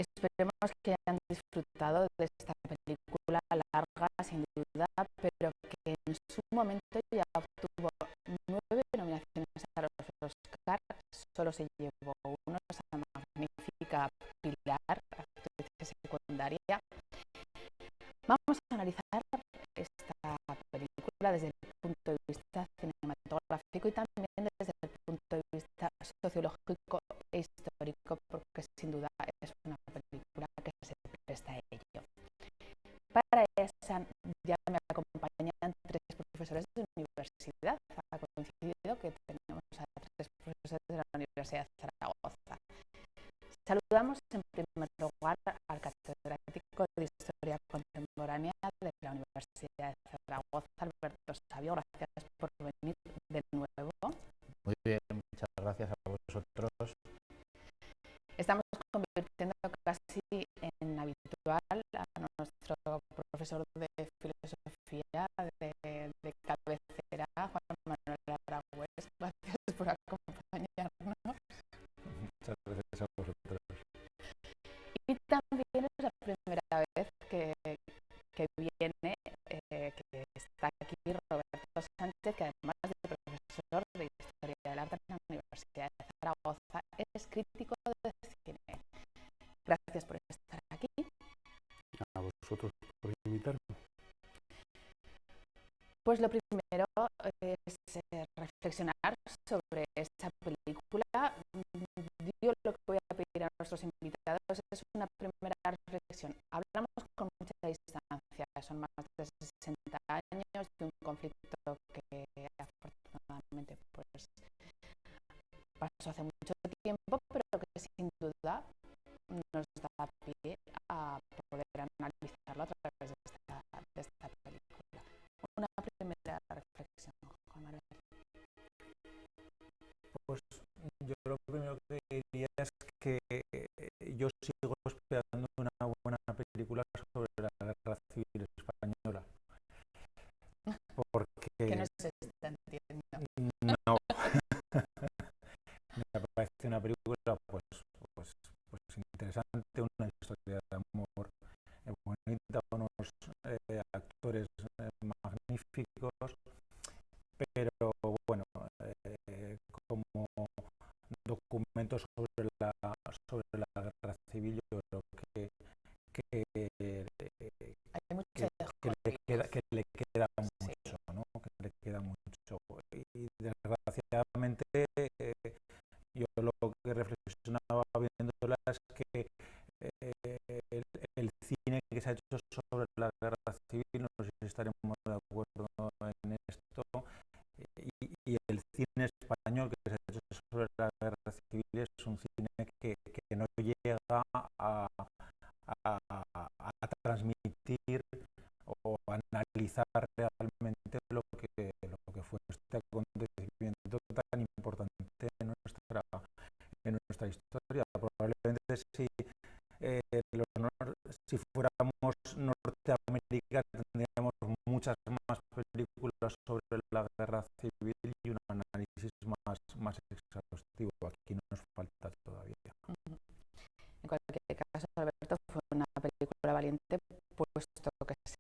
Esperemos que hayan disfrutado de esta película larga, sin duda, pero que en su momento ya obtuvo 9 nominaciones a los Oscar, solo se llevó uno, esa magnífica Pilar, actriz secundaria. Vamos a analizar esta película desde el punto de vista cinematográfico y también desde el punto de vista sociológico e histórico, porque sin duda es una película que se presta a ello. Para esa ya me acompañan 3 profesores de universidad. Ha coincidido que tenemos a 3 profesores de la Universidad de Zaragoza. Saludamos en primer lugar al catedrático de Historia Contemporánea de la Universidad de Zaragoza, Alberto Sabio. Gracias por venir de nuevo. Muy bien, muchas gracias a vosotros. Estamos convirtiendo casi en habitual a nuestro profesor de filosofía de cabecera, Juan Manuel Aragüés. Gracias por acompañarnos. Muchas gracias a vosotros. Y también es la primera vez que viene, que está aquí Roberto Sánchez, que además de profesor de Historia del Arte en la Universidad de Zaragoza, es crítico de cine. Gracias por estar aquí. A vosotros por invitarme. Pues lo primero es reflexionar sobre esta película. Yo lo que voy a pedir a nuestros invitados es una primera reflexión. Hablamos con mucha distancia, son más de 60 años de un conflicto que afortunadamente pues pasó hace mucho tiempo, pero que sin duda nos da pie a poder analizarlo a través de esta película. Una primera reflexión, Juan Manuel. Pues yo lo primero que diría es que yo sigo esperando una buena película sobre la Guerra Civil Española. Porque que no se está entendiendo. No. Me parece una película pues interesante, una historia de amor bonita, unos actores magníficos, pero bueno, como documento sobre la guerra civil, yo creo que le queda mucho, ¿no? Que le queda mucho. Y desgraciadamente yo lo que reflexionaba viéndola es que el cine que se ha hecho sobre la guerra civil, no sé si estaremos de acuerdo en esto, y el cine español que se ha hecho sobre la guerra civil es un cine que no llega a transmitir o analizar realmente lo que fue este acontecimiento tan importante en nuestra historia. Probablemente si fuéramos norteamericanos tendríamos muchas más películas sobre la guerra civil y un análisis más exhaustivo. Aquí nos falta todavía. En cualquier caso, Alberto, fue una película valiente, puesto que se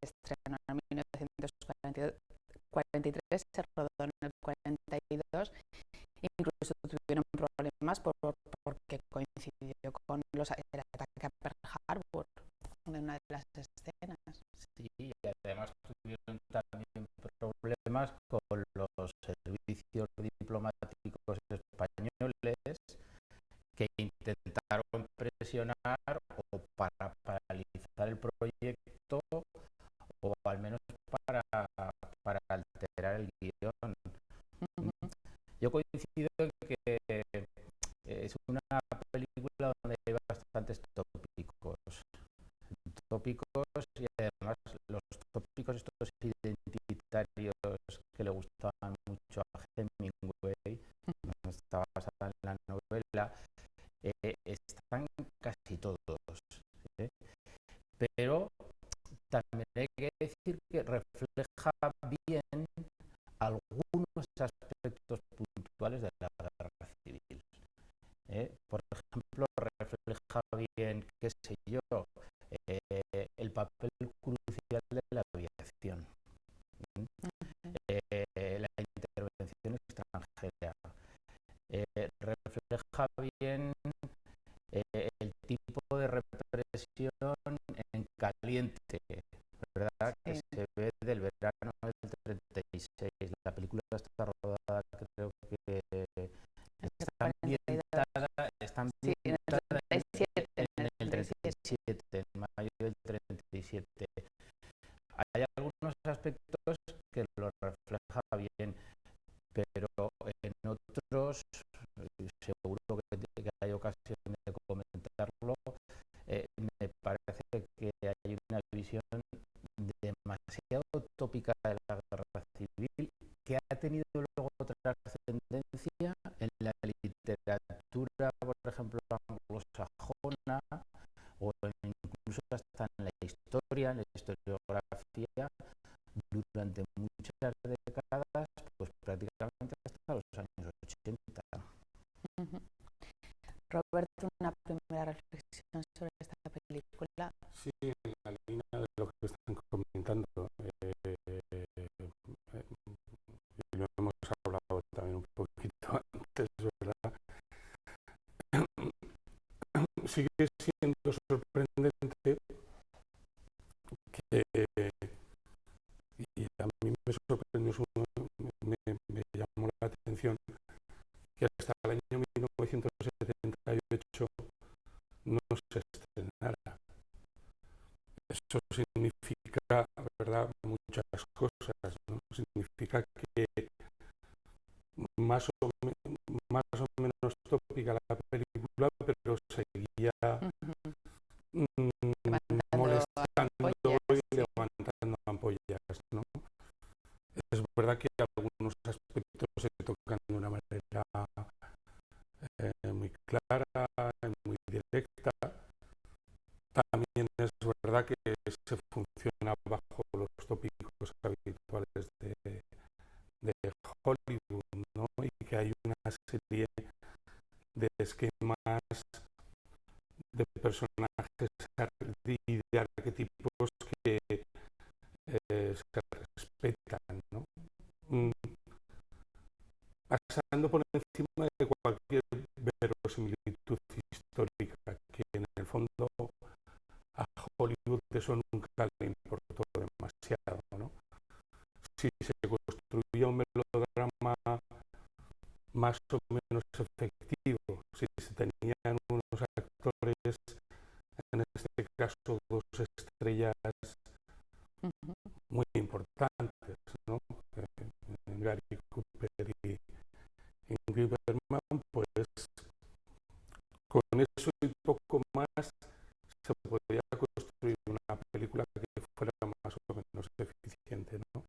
estrenó en 1943, se rodó en el 42, incluso tuvieron problemas porque coincidió con el ataque a Pearl Harbor de una de las escenas. Sí, y además tuvieron también problemas con los servicios diplomáticos españoles que intentaron presionar o para paralizar el proyecto o al menos para alterar el guión. Yo coincido en que es una película donde hay bastantes tópicos y además los tópicos estos identitarios que le gustaban mucho a Hemingway, está basada en la novela, están casi todos, pero también hay que decir que refleja bien algunos aspectos puntuales de la guerra civil. Por ejemplo, refleja sé yo, el papel crucial de la aviación, la intervención extranjera, refleja bien el tipo de represión en caliente, ¿verdad? Que se ve del verano del 36. La película está rodada, creo que está Sí, en el 37. en el 37, en mayo del 37. Hay algunos aspectos que lo refleja bien, pero en otros, seguro que hay ocasión de comentarlo, me parece que hay una visión demasiado utópica de la guerra civil que ha tenido luego trascendencia en la literatura, por ejemplo, anglosajona, o incluso hasta en la historia, en la historiografía, durante muchas décadas, pues prácticamente hasta los años 80. Roberto, una primera reflexión sobre esta película. Sí, en la línea de lo que están comentando, y lo hemos hablado también un poquito antes, ¿verdad? Sigue siendo sorprendente que, y a mí me sorprendió, me llamó la atención que hasta el año 1978 no se estrenara. Eso significa, ¿verdad?, muchas cosas, ¿no? Significa que más o menos tópica la película, pero seguía molestando y levantando ampollas, ¿no? Es verdad que algunos aspectos se tocan de una manera muy clara, muy directa. También es verdad que se funciona bajo los tópicos habituales de Hollywood, ¿no? Y que hay una serie de esquemas de personajes y de arquetipos que se respetan, ¿no? Pasando por encima de cualquier verosimilitud histórica, que en el fondo a Hollywood eso nunca le importó demasiado, ¿no? Si se construía un melodrama más o menos efectivo, si se tenían unos actores, en este caso dos estrellas muy importantes, ¿no? Gary Cooper y Ingrid Bergman, pues con eso y poco más se podría construir una película que fuera más o menos eficiente, ¿no?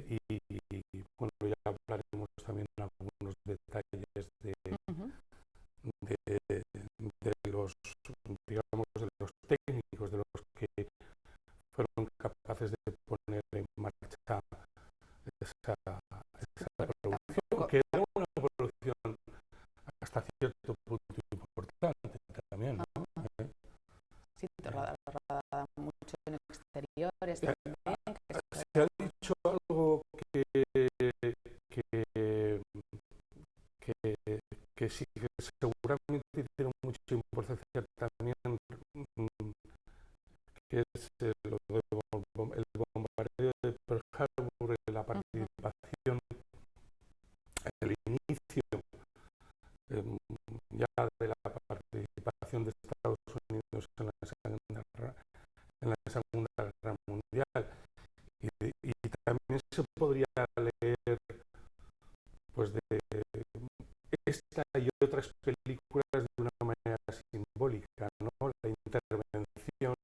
Y bueno, ya hablaremos también de algunos detalles de los, digamos, de los técnicos, de los que fueron capaces de poner en marcha esa producción, que era una producción hasta cierto punto importante también, ¿no? Sí, rodada mucho en exteriores también. Se ha dicho algo que sí, que seguramente tiene mucha importancia también, que es lo el bombardeo de Pearl Harbor, la participación, el inicio ya de la participación de Estados Unidos en la Segunda Guerra Mundial. Y también se podría leer, pues, de esta y otras películas de una manera simbólica, ¿no? La intervención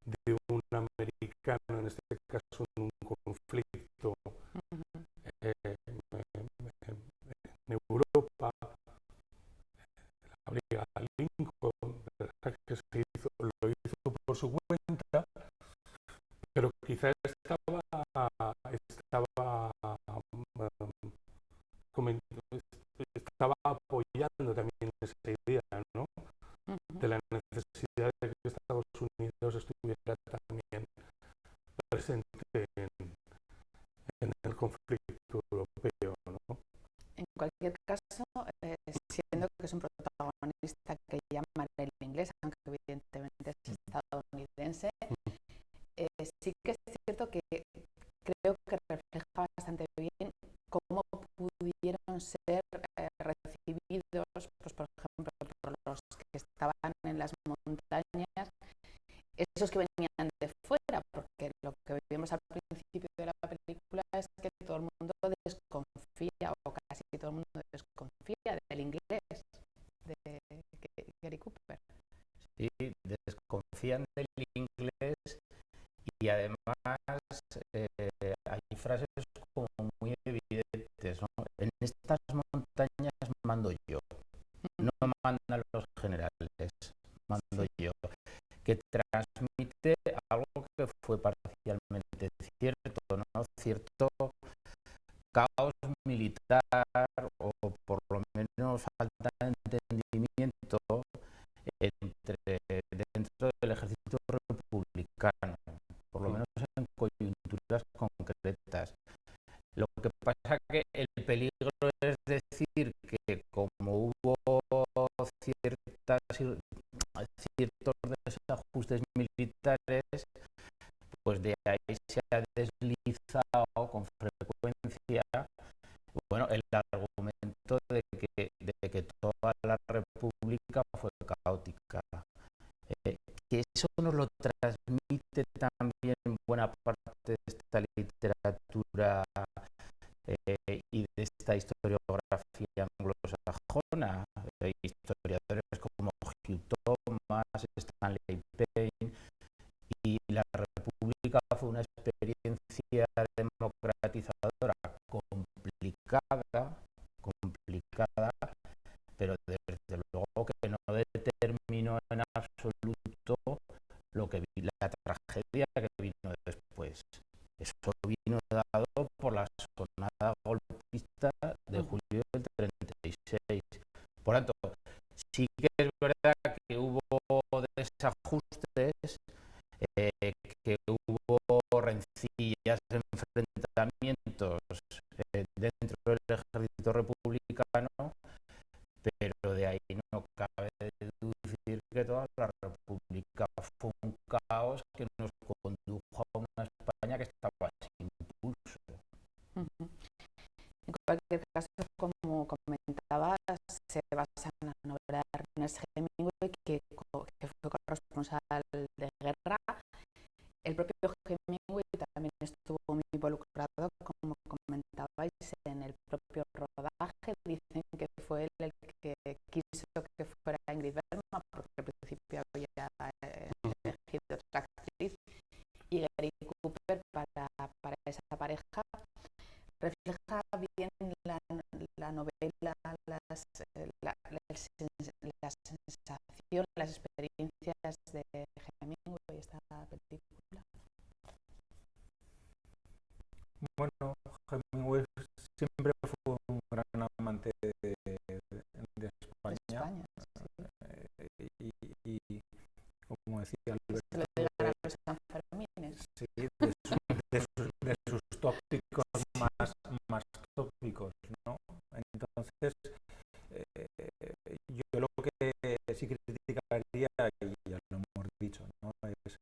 de un americano, en este caso en un conflicto en Europa, la Brigada Lincoln, que lo hizo por su cuenta, pero quizás estaba apoyando también esa idea, ¿no? siendo que es un protagonista que llama el inglés, aunque evidentemente es estadounidense, sí que es cierto que creo que refleja bastante bien cómo pudieron ser recibidos, pues, por ejemplo, por los que estaban en las montañas, esos que venían de fuera, porque lo que vimos al principio de la película es que todo el mundo desconfía, o casi todo el mundo desconfía del inglés de Gary Cooper. Sí, desconfían del inglés y además hay frases como muy evidentes, ¿no? En estas montañas mando yo, no mandan los generales, mando yo, que transmite algo que fue parcialmente cierto, ¿no? Cierto caos militar o por lo menos falta de entendimiento dentro del ejército republicano, por lo menos en coyunturas concretas. Lo que pasa es que el peligro es decir que como hubo ciertos desajustes militares, pues de ahí se ha deslizado con frecuencia, bueno, el argumento de que toda la república fue caótica. Que eso nos lo transmite también buena parte de esta literatura y de esta historiografía anglosajona, historiadores como Hugh Thomas, Stanley Payne, y la república fue una experiencia democratizadora complicada, pero desde luego que no determinó en absoluto lo que la tragedia que vino después. Eso vino dado por la sonada golpista de julio del 36. Por tanto, sí que es verdad que hubo desajustes, que hubo rencillas, enfrentamientos dentro del ejército republicano, pero de ahí no cabe deducir que toda la república fue un caos que nos condujo a una España que estaba sin pulso. En cualquier caso, como comentabas, se basa en la novela de Ernest Hemingway, que fue corresponsal de guerra. El propio Hemingway también estuvo muy involucrado, como comentabais, en el propio rodaje. Dicen que fue él el que quiso que fuera Ingrid Bergman, porque al principio había elegido otra actriz, y Gary Cooper para esa pareja. Refleja bien la novela, la sensación, las experiencias de Hemingway, esta película. Bueno, Hemingway siempre fue un gran amante de España. Y como decía Alberto, se lo digan a los Sanfermines. Sí, de sus tópicos más tópicos, ¿no? Entonces, yo lo que sí criticaría, y ya lo hemos dicho, ¿no? Es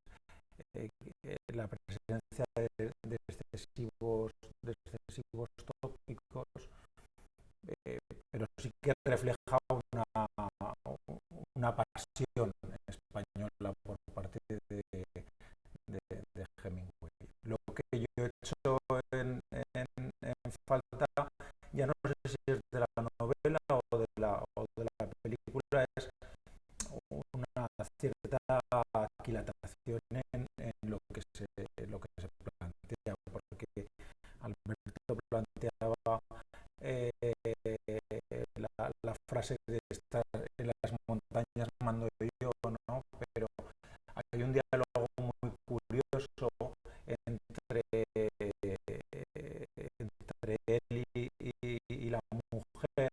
la presencia de excesivos tópicos, pero sí que refleja una pasión española por parte de Hemingway. Lo que yo he hecho en falta, ya no sé si es de la novela o de la película, es una cierta aquilatación en lo que se plantea, porque Alberto planteaba la frase de estar en las montañas mando yo, ¿no? Pero hay un diálogo muy curioso entre él y la mujer,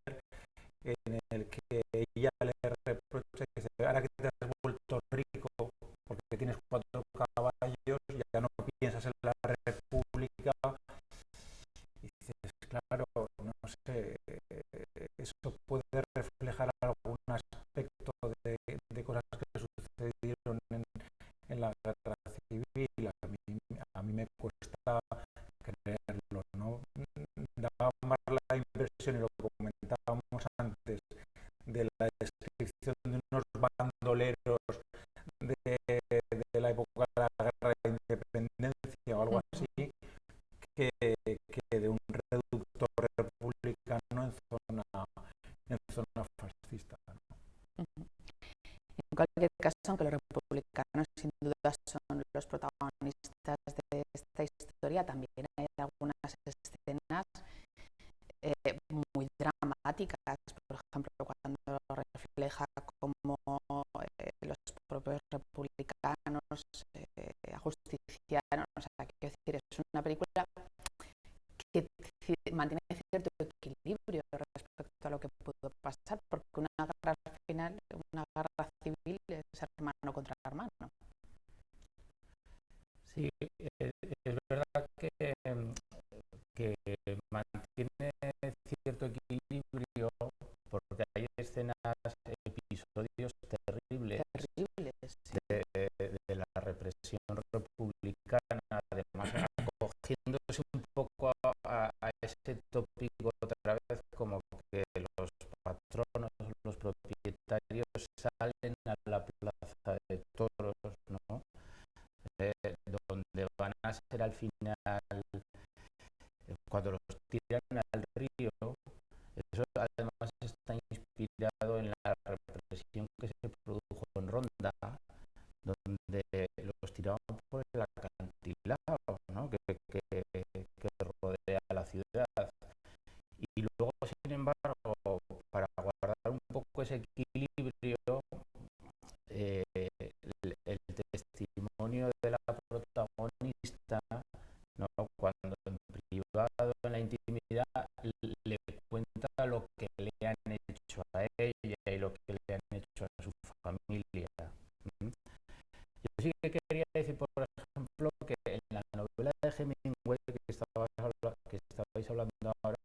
en el que ella le reprocha que dice, ahora que te has vuelto rico porque tienes 4 caballos, ya no piensas en la república. Y dices, claro, no sé, eso puede reflejar de la descripción de unos bandoleros de la época de la guerra de independencia o algo así, que de un reducto republicano en zona fascista. En cualquier caso, aunque los republicanos sin duda son los protagonistas de esta historia, también hay algunas escenas muy dramáticas, por ejemplo, cuando refleja cómo los propios republicanos ajusticiaron, o sea, quiero decir, es una película que mantiene cierto equilibrio respecto a lo que pudo pasar, porque una guerra al final, una guerra civil, es hermano contra hermano. Sí, es verdad que mantiene cierto equilibrio, porque hay escenas, episodios terribles de la represión republicana, además acogiéndose un poco a ese tópico otra vez, como que los patronos, los propietarios salen a la plaza de toros, ¿no? Donde van a ser al final, cuando los tiran al río. Eso además está inspirado en la represión que se produjo en Ronda, donde los tiraban por el acantilado, ¿no? que rodea la ciudad. Y luego, sin embargo, para guardar un poco ese equilibrio, el testimonio de la protagonista, ¿no? Cuando en privado, en la intimidad, le cuenta lo que le han hecho a ella y lo que le han hecho a su familia. Yo sí que quería decir, por ejemplo, que en la novela de Hemingway que estabais hablando ahora,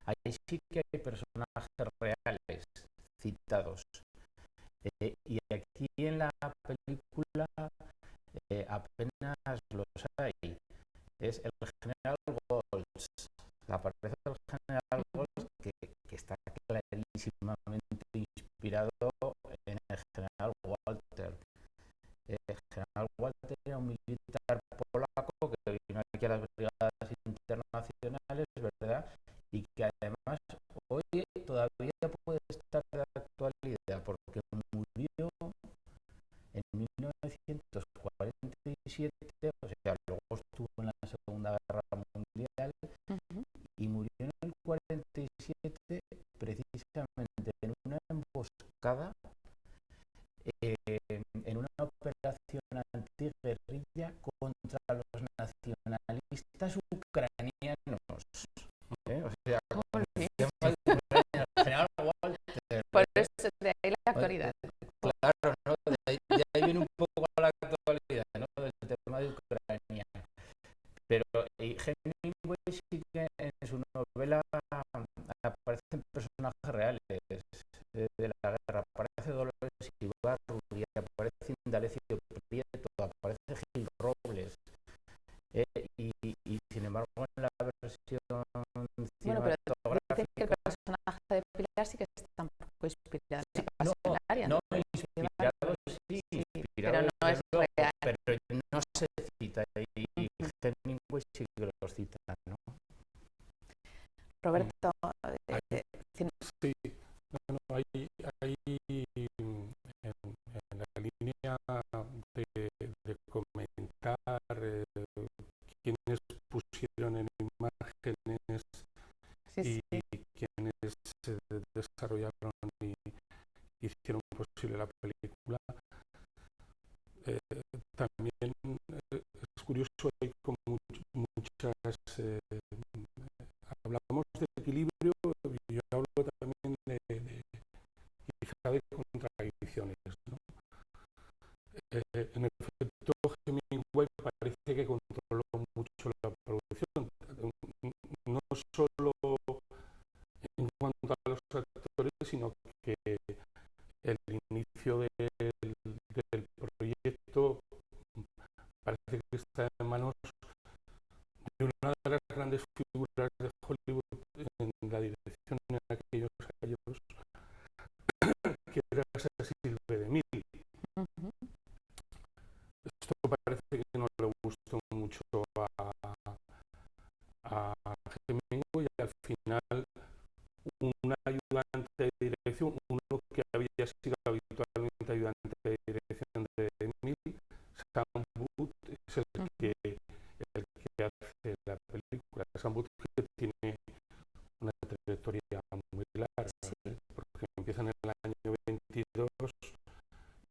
ahí sí que hay personajes reales citados. Y aquí en la película apenas los hay. Es el general Golds, aparece el general Golds, que está clarísimamente inspirado en el general Walter. El general Walter era un militar polaco que vino aquí a las brigadas internacionales, ¿verdad? Y que además hoy todavía puede estar de actualidad, porque murió en 1947, o sea, luego estuvo en la Segunda Guerra Mundial, y murió en el 47 precisamente en una emboscada, en una operación antiguerrilla contra los nacionalistas ucranianos. O sea, con el tema de Ucrania, el general Walter. Por eso de ahí la actualidad. Claro, ¿no? De ahí viene un poco la actualidad, ¿no? Del tema de Ucrania. Pero Hemingway sí que en su novela aparecen personajes reales de la guerra. Aparece Dolores Ibarruri, aparece Indalecio Prieto, aparece Gil Robles. Y sin embargo en la versión cinematográfica... Bueno, pero dicen que el personaje de Pilar sí que está un poco inspirado en la Pasionaria. No, inspirado sí, pero no es real. Pero no se cita, y Hemingway sí que los cita, ¿no? Roberto, sí, bueno, hay en la línea de comentar quienes pusieron en imágenes y quienes desarrollaron y hicieron posible la película. También es curioso, hay como muchas hablamos de equilibrio, y yo hablo también quizá de contradicciones, ¿no? En efecto, Hemingway parece que controló mucho la producción, no solo en cuanto a los actores, sino que el inicio del proyecto parece que está en manos de una de las grandes figuras de Hollywood en la dirección en aquellos años, quieras a Silve de Mil. Esto parece que no le gustó mucho a Hemingway, y al final un ayudante de dirección, uno que había sido habitualmente ayudante de dirección de Emil, Sam Booth, es el que hace la película. Sam Booth, que tiene una trayectoria muy larga, porque empieza en el año 22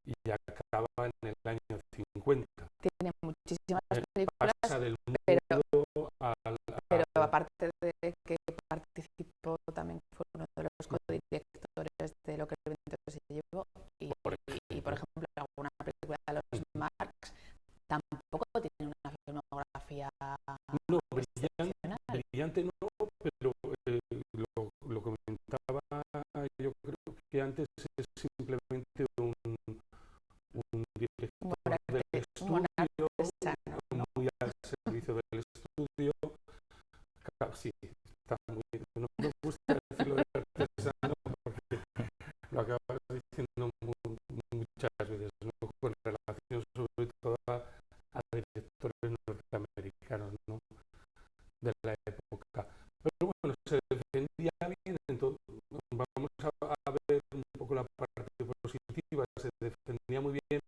y acaba en el año 50. Tiene muchísimas películas, pasa del mudo pero aparte de que participó, también fue uno de los codirectores de Lo que el viento se llevó, y por ejemplo alguna película de los Marx tampoco tiene una filmografía brillante no, pero lo comentaba, yo creo que antes es simplemente un director del estudio, muy al servicio del estudio. Sí, está muy, no me gusta decirlo de artesano porque lo acabas diciendo muchas veces, ¿no? Con relación sobre todo a directores norteamericanos, ¿no? De la época. Pero bueno, se defendía bien, entonces vamos a ver un poco la parte positiva. Se defendía muy bien,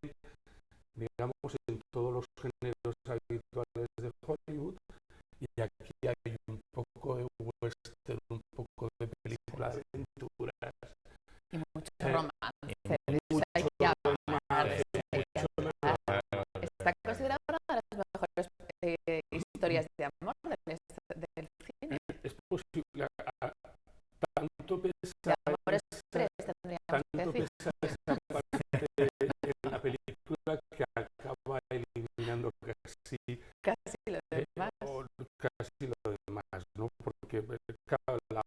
digamos, en todos los géneros habituales de Hollywood, y aquí hay un poco de western, un poco de película de aventuras y mucho romance. Está considerada una de las mejores historias de amor del cine. Es posible, tanto de amor express, tanto pesa esa parte en la película que acaba eliminando casi lo demás. Casi lo demás, ¿no? Porque la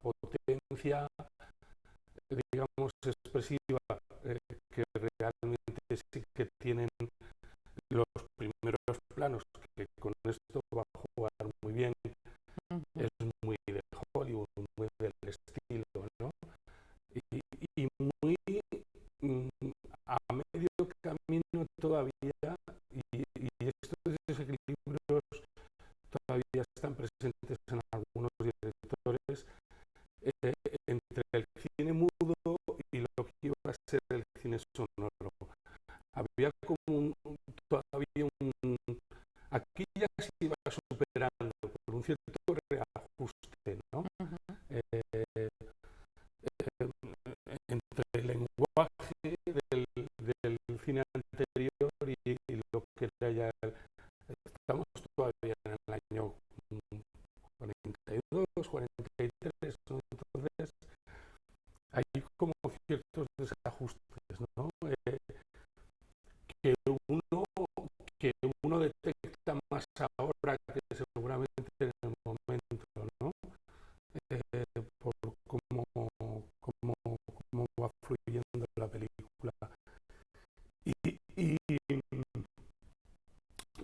potencia, digamos, expresiva que realmente sí que tienen los primeros planos, que con esto va a jugar muy bien, es muy de Hollywood, muy del estilo, ¿no? Y muy a medio camino todavía, y estos desequilibrios todavía están presentes en algunos directores, entre el cine mudo y lo que iba a ser el cine sonoro. Había como todavía aquí ya se iba superando por un cierto reajuste, ¿no? Entre el lenguaje del cine anterior y lo que era ya. Estamos todavía en el año 42, 43, ¿no? Entonces hay como ciertos desajustes, ¿no? Que uno detecta más ahora que seguramente en el momento, ¿no? Por cómo va fluyendo la película.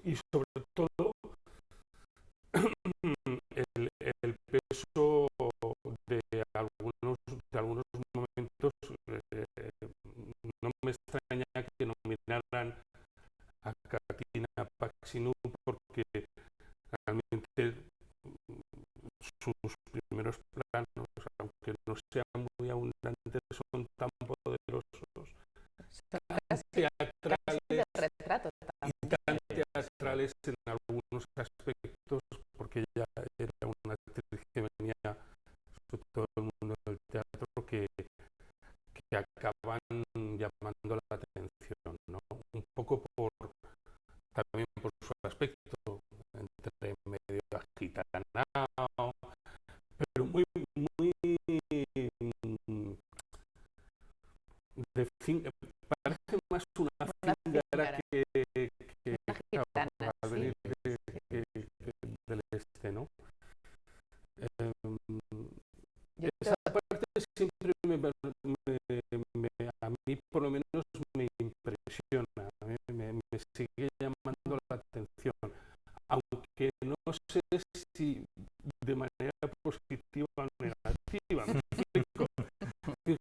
Y sobre todo el peso de algunos momentos. No me extraña que nominaran a Katina Paxinu, porque realmente sus primeros planos, aunque no sean muy abundantes, son tan poderosos, tan teatrales en algunos aspectos, porque ella era una actriz que venía sobre todo el mundo del teatro, que acaban llamando la atención, ¿no? Un poco también por su aspecto, entre medio agitanado, pero muy parece más una fíngara que al venir del este, ¿no? Esa parte siempre a mí por lo menos me impresiona, me sigue llamando la atención, aunque no sé si de manera positiva o negativa. ¿Me explico?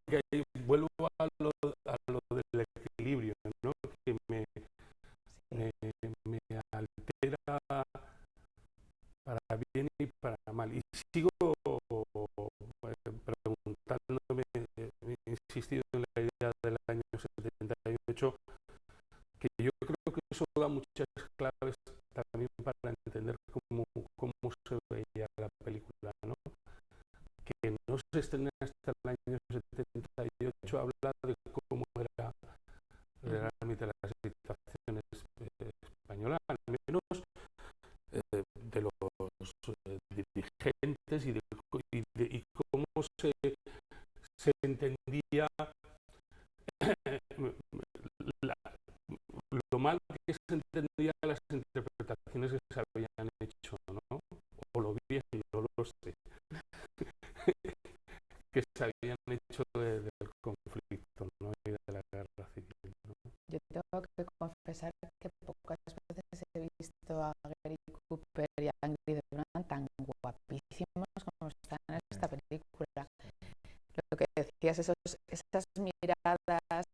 Que vuelvo a lo insistido en la idea del año 78, que yo creo que eso da muchas claves también para entender cómo se veía la película, ¿no? Que no se estrena hasta el año 78, habla de cómo era realmente la situación española, al menos de los dirigentes y cómo se entendía lo mal que se entendía las interpretaciones que se habían hecho, ¿no? O lo bien, no lo sé, que se habían hecho del conflicto, ¿no? Y de la guerra civil, ¿no? Yo tengo que confesar que pocas veces he visto a Gary Cooper y a Ingrid Bergman tan guapísimos como están en esta película. Lo que decías, esas miradas,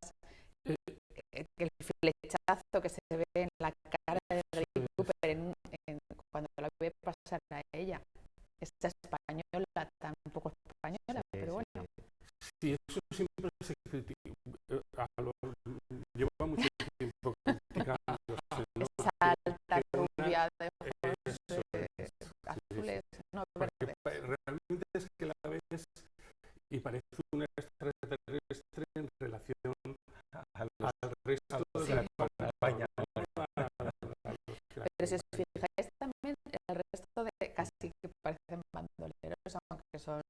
el flechazo que se ve en la cara de Gary Cooper cuando la ve pasar a ella. Esta española, tan poco española, pero bueno. Sí, eso siempre se critica. Lleva mucho tiempo criticándose, ¿no? Esa alta rubia de ojos azules, no verdes. Realmente es que la ves y parece una extraterrestre en relación al resto de la España. Pero si os fijáis también, el resto de casi que parecen bandoleros, aunque son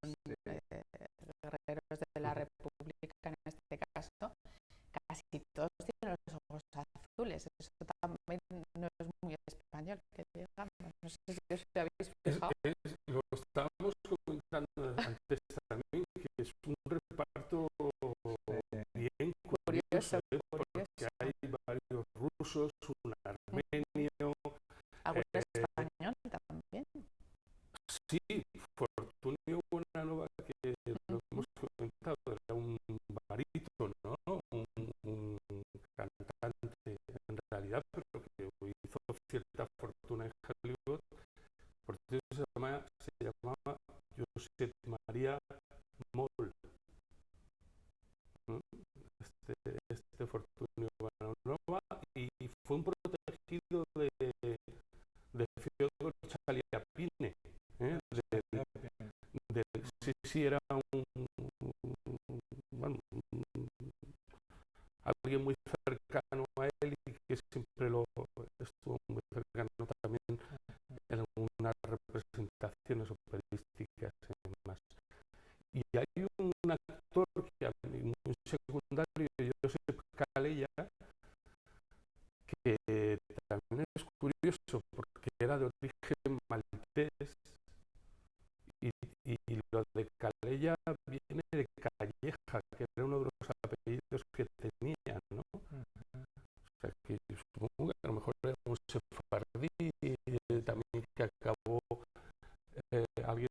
guerreros de la República en este caso, casi todos tienen los ojos azules. Eso también no es muy español, que digamos. No sé si os habéis fijado. Lo estábamos comentando antes también, que es un reparto bien curioso, porque hay varios rusos, un armenio, algún español también. Sí, Fortunio Buenanova, que lo hemos comentado, era un barítono, ¿no? Un cantante en realidad, pero que hizo cierta fortuna en Hollywood. Por eso se llamaba Josep María Moll, ¿no? Este Fortunio Buenanova, y fue un protegido de Fyodor Chaliapine. Sí, era alguien muy cercano a él y que siempre lo estuvo muy cercano también en algunas representaciones operísticas y demás. Y hay un actor que a mí muy secundario, Josep Calella, que también es curioso porque era de origen maltés. Y lo de Calella viene de Calleja, que era uno de los apellidos que tenía, ¿no? O sea, que supongo que a lo mejor era un sefardí también que acabó alguien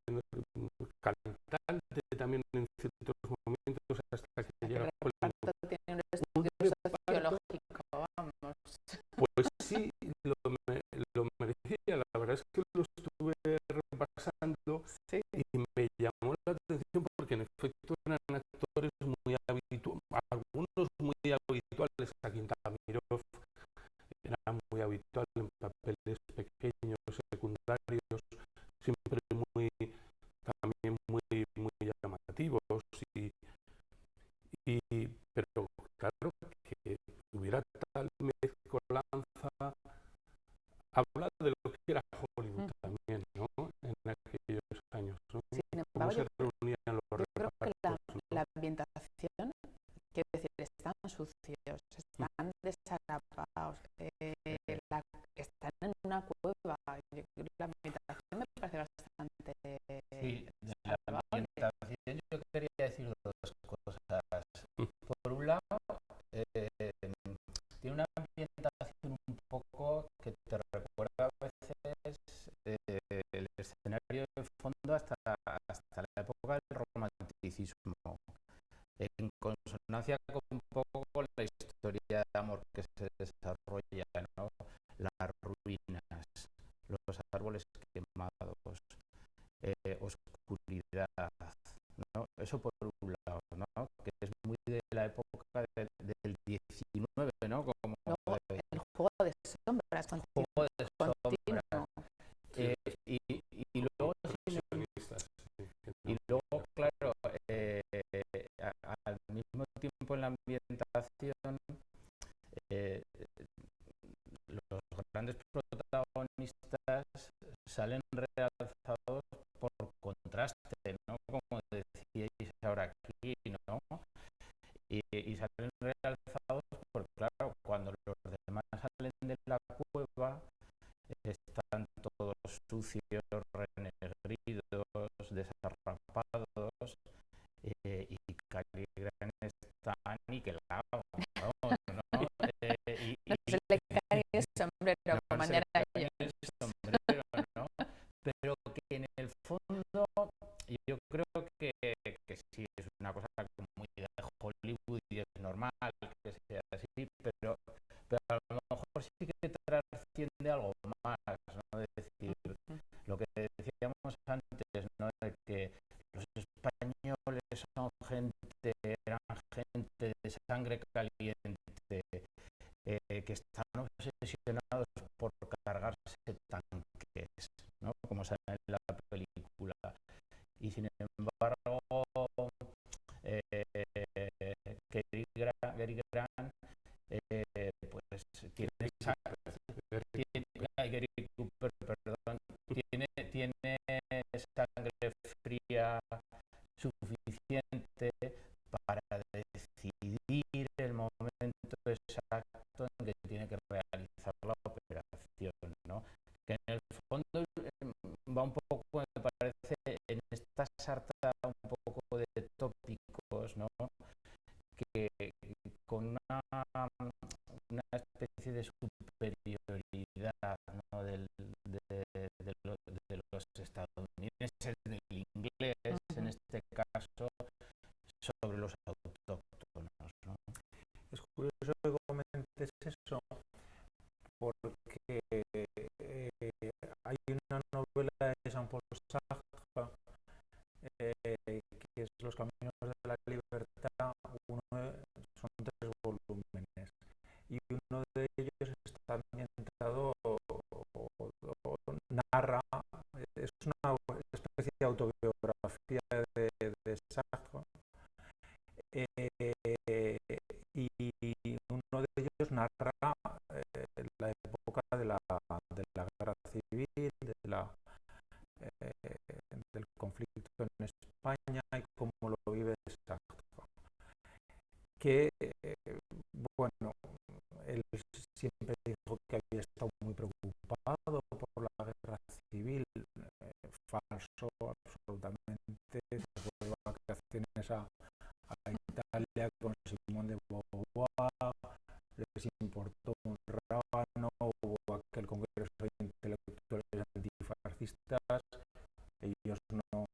cantante también en ciertos momentos hasta que llega Hollywood. Tiene un estudio sociológico, vamos. Pues sí, lo merecía. La verdad es que lo estuve repasando, sí, y me llamó la atención porque en efecto eran actores muy habituales, algunos muy habituales. A Quintamirov era muy habitual en papeles pequeños, secundarios, siempre también muy llamativos, pero claro que hubiera tal mezcolanza, habla de lo que era Hollywood también, ¿no? En aquellos años, ¿no? Sin embargo, cómo se reunían los repartos. Creo que ¿no? la ambientación, quiero decir, están sucios, están desarapados, están en una cueva. La ambientación me parece bastante sí, de la ambientación yo quería decir dos cosas. Por un lado, tiene una ambientación un poco que te recuerda a veces el escenario de fondo hasta la época del romanticismo, en consonancia con un poco con la historia de amor que se desarrolla, ¿no? Las ruinas, los árboles quemados, oscuridad, ¿no? Eso por un lado, ¿no? Que es muy de la época del 19, ¿no? Como Luego, el juego de sombras juego de sombras. Y luego, claro, al mismo tiempo en la ambientación, los grandes protagonistas salen realzados por contraste, ¿no? Como decíais ahora aquí, ¿no? Y salen realzados porque, claro, cuando los demás salen de la cueva, están todos sucios, renegridos, desarrapados, y Cary Grant está aniquilado, ¿no? No se le cae el sombrero como se le Indiana cae el sombrero, ¿no? Pero que en el fondo yo creo que sí es una cosa muy de Hollywood y es normal que sea así, pero a lo mejor sí que trasciende algo más, ¿no? Es decir, lo que decíamos antes, ¿no? De que los españoles eran gente de sangre caliente, que están obsesionados por cargarse tanques, ¿no? Como sale en la película. Y sin embargo, Cary Grant, pues tiene Gary Cooper, perdón, tiene sangre fría suficiente para decidir el momento exacto en que tiene que realizar la operación, ¿no? Que en el fondo va un poco, me parece, en esta sarta un poco de tópicos, ¿no? Que con una especie de superioridad, ¿no? de los estadounidenses, del inglés, en este caso, sobre los autóctonos, ¿no? Es curioso que comentes eso, porque hay una novela de Jean-Paul Sartre, que es Los Caminos de la Libertad. Son 3 volúmenes y uno de ellos está ambientado o narra, es una especie de autobiografía de Sartre, y uno de ellos narra la época de la guerra civil, del conflicto en España y cómo lo vive Sartre. Que, bueno, él siempre dijo que había estado muy preocupado por la guerra civil, falso absolutamente. Se fue de vacaciones a Italia con Simone de Beauvoir, les importó un rábano, hubo aquel congreso de intelectuales antifascistas, ellos no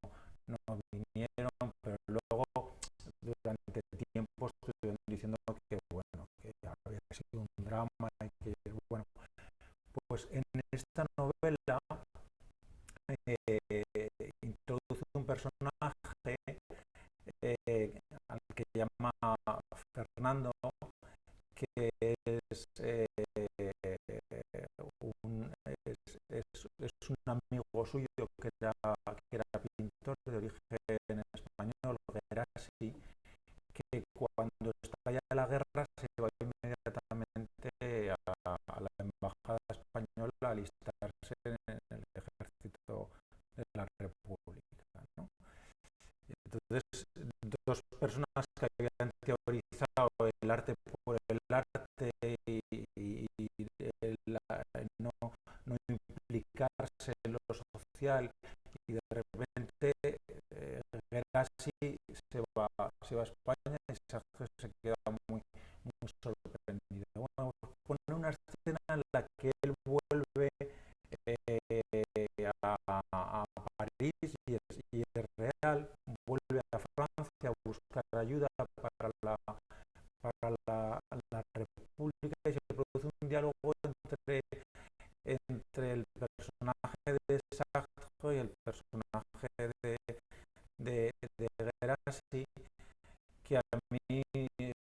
vinieron, pero luego durante tiempo estuvieron diciendo que bueno, que había sido un drama y que bueno, pues en esta novela introduce un personaje al que llama Fernando, que es un amigo suyo que era pintor de origen español, Gerasi, que cuando estalla la guerra se va inmediatamente a la embajada española a alistarse en el ejército de la República, ¿no? Entonces, 2 personas que habían teorizado el arte por el arte y no implicarse en lo social, y de repente Gerasi se va a España y se queda muy sorprendido. Bueno, pone una escena en la que él vuelve a París y es real, vuelve a Francia a buscar ayuda para la República, y se produce un diálogo entre el personaje de Sartre y el personaje de Gerasi, que a mí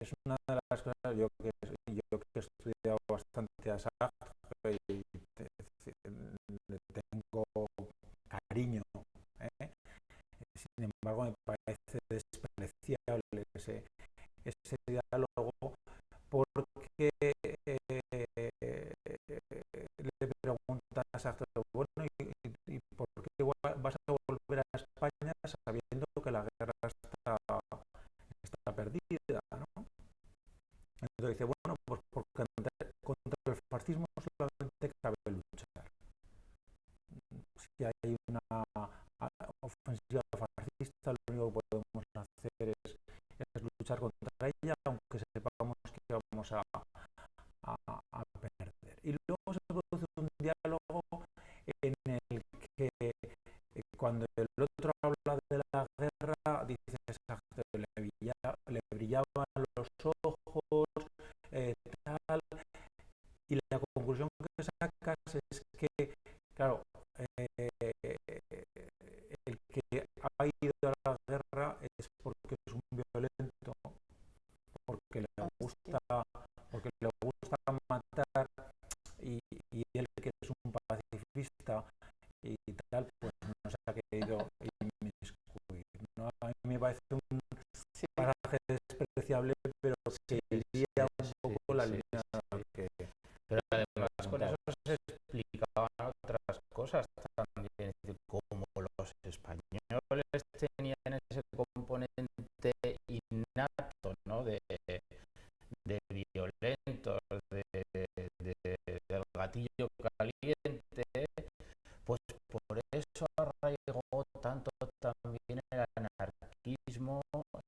es una de las cosas, yo que he estudiado bastante a Sartre y le tengo cariño, ¿eh? Sin embargo me parece despreciable ese diálogo, porque le pregunta a Sartre, bueno, ¿y por qué vas a volver a España sabiendo que la guerra está perdida, ¿no? Entonces dice, bueno, pues porque contra el fascismo solamente cabe luchar. Si hay una ofensiva fascista, lo único que podemos hacer es luchar contra ella, aunque sepamos que vamos a perder. Y luego se produce un diálogo en el que cuando el otro habla de la guerra, dice exacto, le brillaban los ojos, tal, y la conclusión que sacas es que, claro, el que ha ido a la guerra es porque es un violento, porque le gusta matar, y él, que es un pacifista y tal, pues no se ha querido inmiscuir, ¿no? A mí me parece un paraje despreciable, pero que iría un poco la línea que... Pero además con eso se explicaban otras cosas también, como los españoles tenían ese componente innato, ¿no? de violentos, del gatillo caliente, pues por eso arraigó tanto también el anarquismo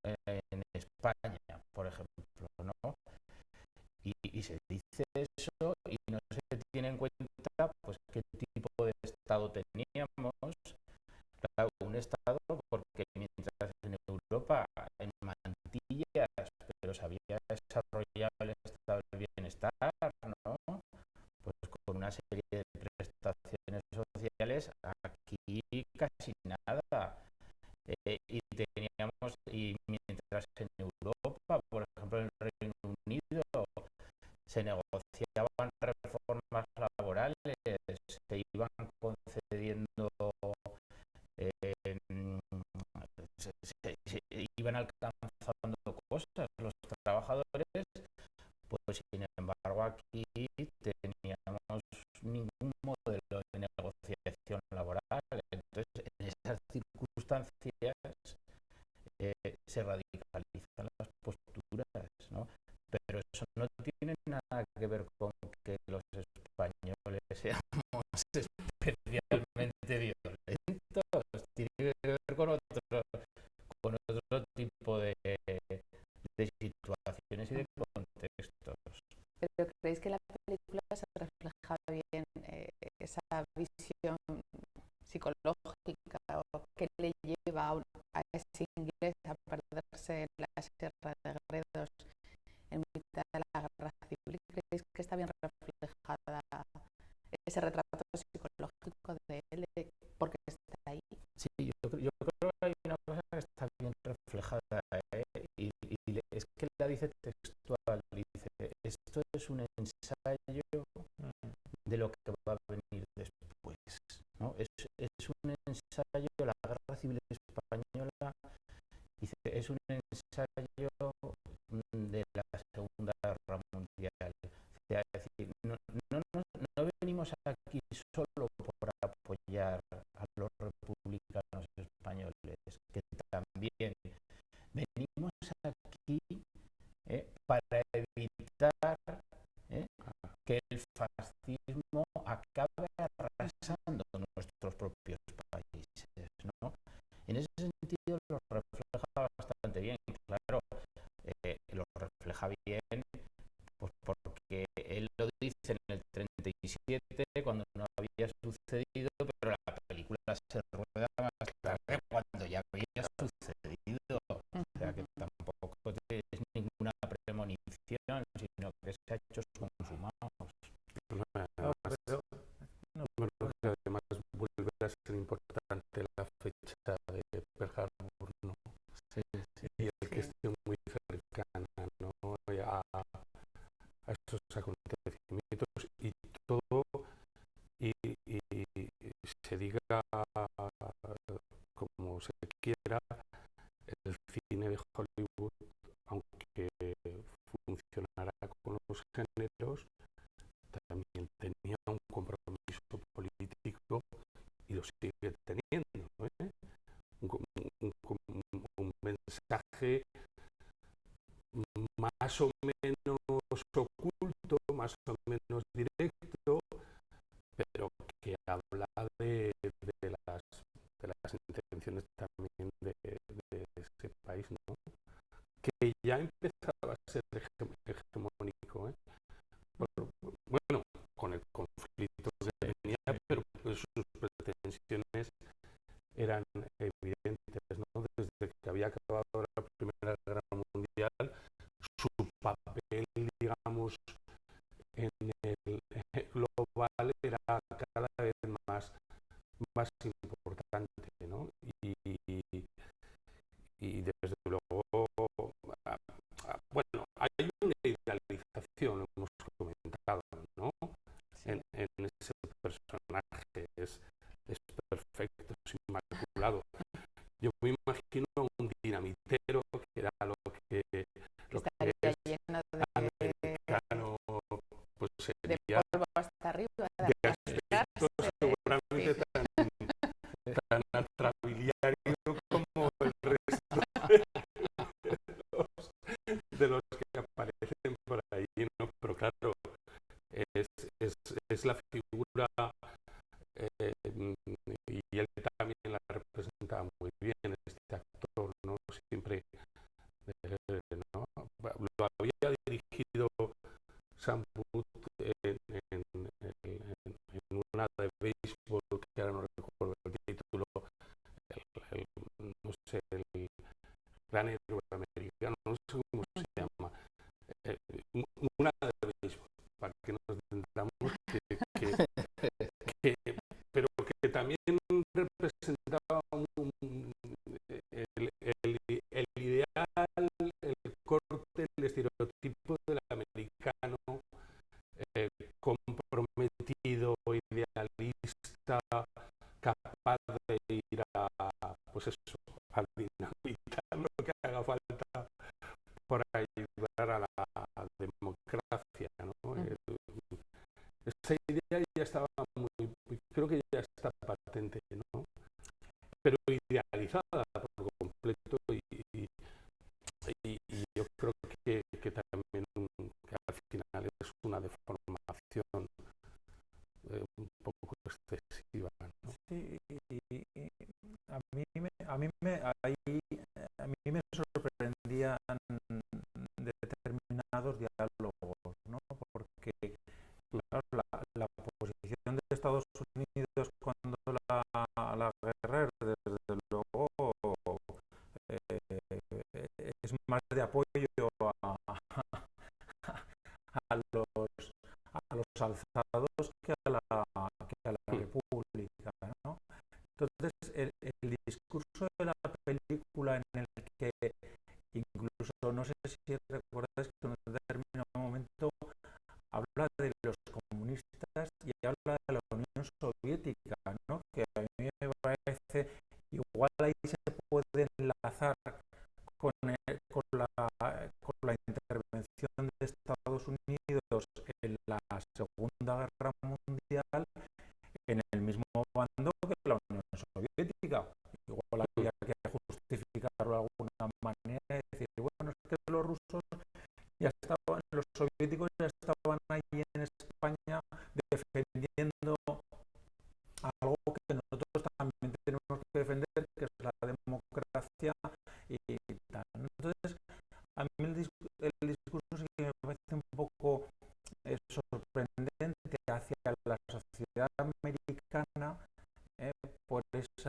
en España, por ejemplo, ¿no? Y se dice eso y no se tiene en cuenta pues qué tipo de Estado teníamos. Claro, un Estado, porque mientras en Europa en mantillas, pero se había desarrollado el Estado del bienestar, ¿no? Pues con una serie de prestaciones sociales, aquí casi nada. Y mientras en Europa, por ejemplo en el Reino Unido, se negociaban reformas laborales, se iban concediendo, se iban alcanzando cosas los trabajadores, pues sin embargo aquí teníamos ningún modelo de negociación laboral. Entonces, en esas circunstancias se radicalizan las posturas, ¿no? Pero eso no tiene nada que ver con que los españoles seamos especialmente violentos, tiene que ver con otro tipo de situaciones y de contextos. ¿Pero creéis que la película se refleja bien esa visión psicológica, o qué le lleva a ese inglés a perderse en la Sierra de Gredos en mitad de la guerra civil? ¿Creéis que está bien reflejada ese retrato psicológico de él, porque está ahí? Sí, yo creo que hay una cosa que está bien reflejada, y es que la dice textual, dice, esto es un ensayo de lo que va a venir después, ¿no? Es un ensayo, la guerra civil española, dice, es un ensayo de la Segunda Guerra Mundial. O sea, es decir, no venimos aquí solo por apoyar a los republicanos españoles, que también venimos aquí para evitar que el fascismo acabe arrasando nuestros propios países, ¿no? En ese sentido lo refleja bastante bien, claro, lo refleja bien, pues porque él lo dice en el 37, cuando no había sucedido, pero la película se rueda más tarde, cuando ya había sucedido. O sea que tampoco es ninguna premonición, sino que se ha hecho consumados. Además vuelve a ser importante la fecha de Pearl Harbor, ¿no? Sí, y el que esté muy cercana, ¿no? mensaje más o menos oculto, más o menos directo, pero que habla de las intenciones también de ese país, ¿no? Que ya empezaba a ser hegemónico, ¿eh? Bueno, con el conflicto que tenía, pero sus pretensiones eran evidentes, ¿no? Desde que había acabado la Primera Guerra Mundial, su papel, digamos, en el global era cada vez más importante, ¿no? Y desde luego, bueno, hay una idealización, hemos comentado, ¿no? Sí. En ese personaje, es perfecto, es inmaculado. Yo me imagino a un dinamitero, que era lo que Estaría es lleno americano, pues de sería polvo hasta arriba, de aspecto seguramente sí. tan atrabiliario como el resto de los que aparecen por ahí, ¿no? Pero claro, es la figura, y él también la representa muy bien, este actor, ¿no? Siempre, ¿no? Lo había dirigido Sam Booth en una de béisbol, que ahora no recuerdo el título, no sé, el gran héroe americano, no sé cómo se llama, una de béisbol, para que nos entendamos, pero que también representaba el ideal, el corte, el estereotipo del americano, comprometido, idealista, capaz de ir pues eso, a dinamitar lo que haga falta por ayudar a la democracia, ¿no? Esa idea ya estaba creo que ya está patente, ¿no? Pero idealizada por completo, y yo creo que también, que al final es una deformación un poco excesiva, ¿no? Sí, a mí me sorprendían determinados diálogos, ¿no? Porque claro, la posición de Estados Unidos cuando la guerra, desde luego, es más de apoyo a los alzados que a la República, ¿no? Entonces, el discurso de la película, en el que incluso, no sé si recordáis, que en un determinado momento habla de los comunistas y habla de la Unión Soviética, ¿no? Que a mí me parece, igual ahí se puede enlazar con la intervención de Estados Unidos en la Segunda Guerra Mundial, en el mismo bando que la Unión Soviética. Igual había que justificarlo de alguna manera y decir, bueno, es que los rusos ya estaban, los soviéticos ya estaban ahí en España defendiendo algo que nosotros también tenemos que defender, que es la democracia y tal. Entonces, a mí el discurso sí que me parece un poco sorprendente hacia la sociedad americana, por ese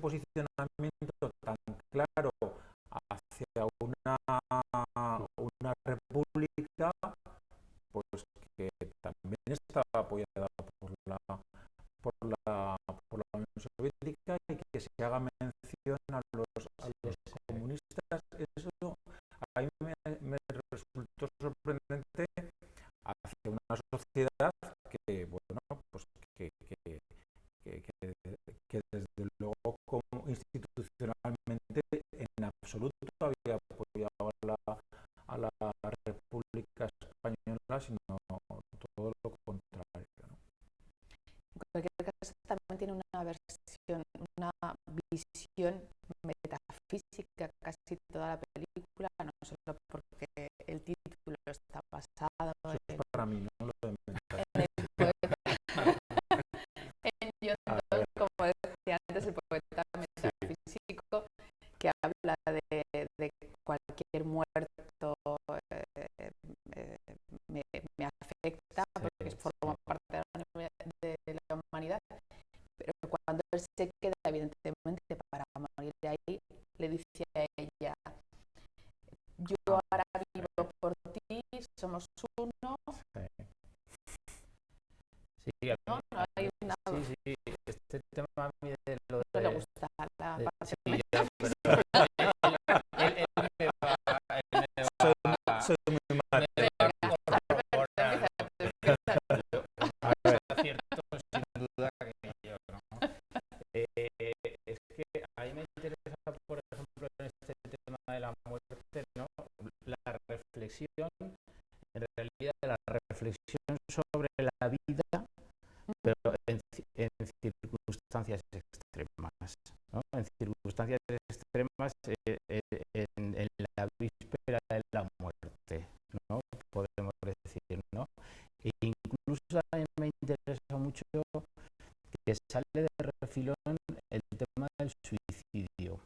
posicionamiento tan claro hacia una república, pues que también está apoyada por la Unión Soviética, y que se haga mención a los comunistas. Eso a mí me resultó sorprendente hacia una sociedad que, bueno, pues que desde luego, como institucionalmente, en absoluto había apoyado a la República Española, sino todo lo contrario, ¿no? En cualquier caso, también tiene una visión casi toda la película, no solo porque el título está basado Eso es en, para mí, no lo de mental. en el poeta, en John Donne, como decía antes, el poeta metafísico, que habla de cualquier muerto me afecta porque forma parte de la humanidad, pero cuando él se queda, evidentemente, para morir ahí, le dice a ella: yo ahora vivo por ti, somos uno. Sí, No hay nada. sí, este tema a mí de lo de... No le gusta la parte sí, metafísica. él me va... Soy muy mal. A ver, acierto sin duda que yo, ¿no? Es que a mí me interesa, por ejemplo, en este tema de la muerte, ¿no? La reflexión, en realidad la reflexión sobre la vida, pero en circunstancias extremas, ¿no? En circunstancias extremas, en la víspera de la muerte, ¿no? Podemos decir, ¿no? E incluso a mí me interesa mucho que sale de refilón el tema del suicidio.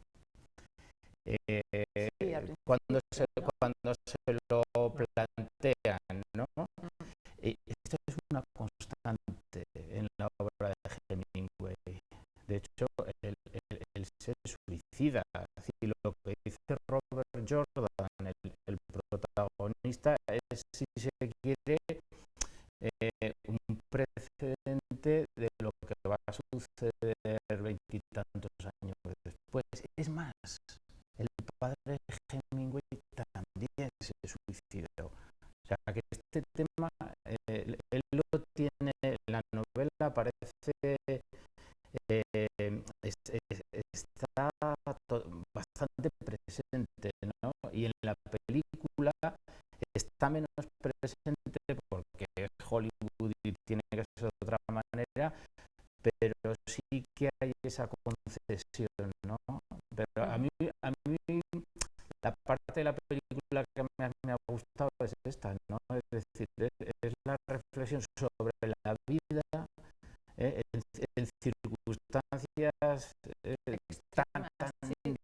Cuando se lo plantean, ¿no? Esto es una constante en la obra de Hemingway. De hecho, él se suicida. Y lo que dice Robert Jordan, el protagonista, es, si se quiere, un precedente de lo que va a suceder 20 y tantos años después. Es más, el padre de Hemingway también se suicidó. O sea, que este tema, él lo tiene, la novela parece, está bastante presente, ¿no? Y en la película está menos presente porque es Hollywood y tiene que ser de otra manera, pero sí que hay esa concesión, ¿no? Pero a mí la parte de la película que más me ha gustado es esta, ¿no? Es decir, es la reflexión sobre la vida en circunstancias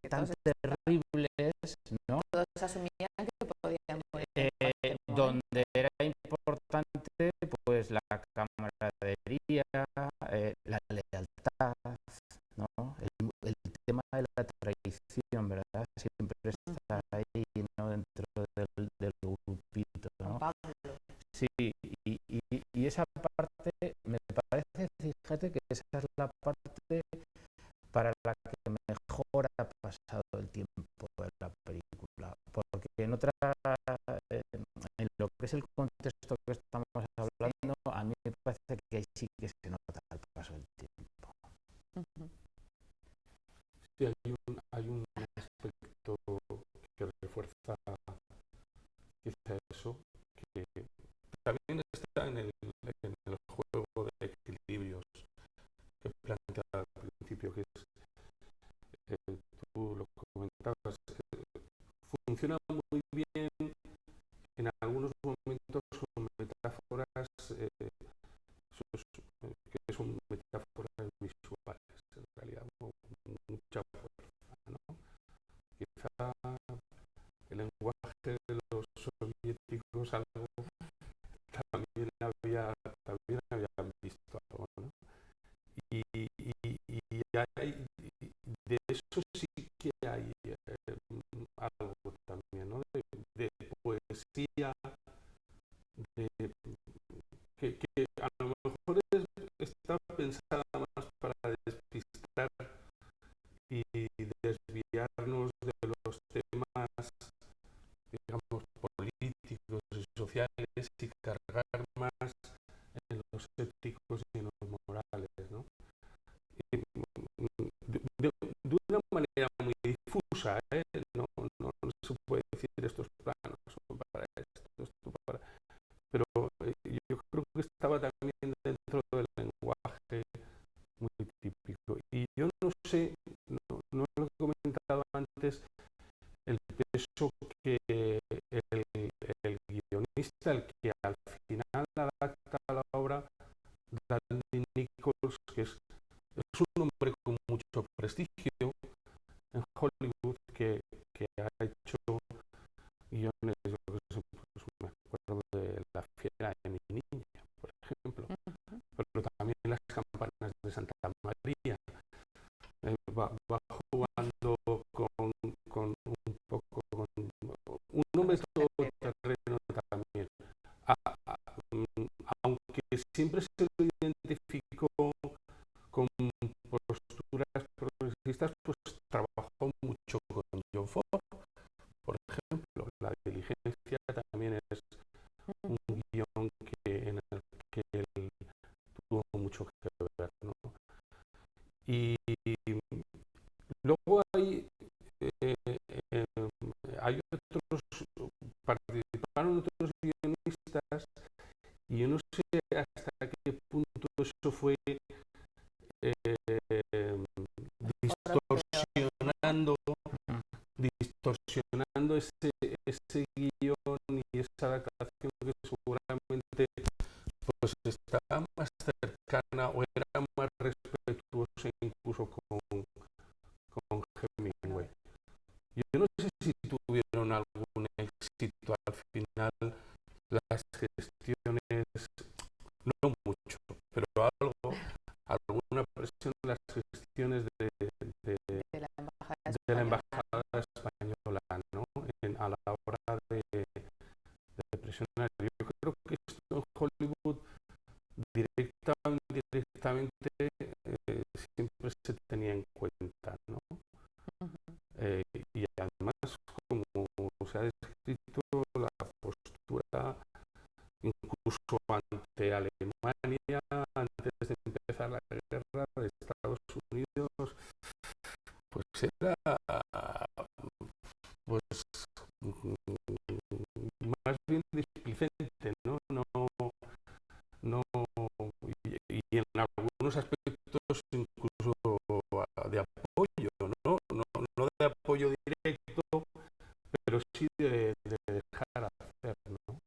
tan terribles, ¿no? Todos asumían que podían morir donde era importante pues la camaradería, la lealtad, ¿no? El tema de la traición, ¿verdad? Siempre está ahí, ¿no? Dentro del grupito, ¿no? Sí, y esa parte me parece, fíjate que esa es la parte para la que mejor ha pasado el tiempo de la película, porque en otra, en lo que es el contexto que estamos hablando, a mí me parece que ahí sí que se nota el paso del tiempo. Sí, hay un aspecto que refuerza quizá eso, que también está en el juego de equilibrios que plantea al principio, que es, tú lo comentabas, funciona muy bien en algunos momentos con metáforas que son metáforas visuales, en realidad, con mucha fuerza, ¿no? Quizá el lenguaje de los soviéticos algo también habían visto algo, ¿no? Y de eso sí que hay algo también, ¿no? De poesía, que a lo mejor está pensada más para despistar y desviarnos de los temas, digamos, políticos y sociales y cargar más en los éticos y en los morales, ¿no? De una manera muy difusa, ¿eh? No se puede decir estos planos son para esto para... Pero yo creo que estaba también dentro del lenguaje muy típico. Y yo no sé, no lo he comentado antes, el peso que el guionista, el que al final adapta la obra, Dudley Nichols, que es un hombre con mucho prestigio en Hollywood, que ha hecho guiones, yo que sé, pues me acuerdo de La fiera de mi niña, por ejemplo, pero también Las campanas de Santa María. Va jugando con un poco con un hombre todoterreno también. Aunque siempre se lo identificó con posturas progresistas, pues trabajó mucho con John Ford, por ejemplo. La diligencia también es un guión en el que él tuvo mucho que ver, ¿no? Y luego hay otros, participaron otros guionistas, y yo no sé hasta qué punto eso fue distorsionando ese guión y esa adaptación, que seguramente pues estaba más cercana o era más respetuosa incluso con Hemingway. Yo no sé si tuvieron algún éxito al final las gestiones, no mucho, pero alguna presión en las gestiones de la embajada española, ¿no? A la hora de presionar. Yo creo que esto en Hollywood, directa o indirectamente, siempre se tenía en cuenta, ¿no? Y además, como se ha descrito, la postura incluso ante Alemania, antes de empezar la guerra de Estados Unidos, pues era pues más bien displicente, ¿no? Y en algunos aspectos incluso de apoyo, no de apoyo directo, pero sí de dejar hacer, ¿no?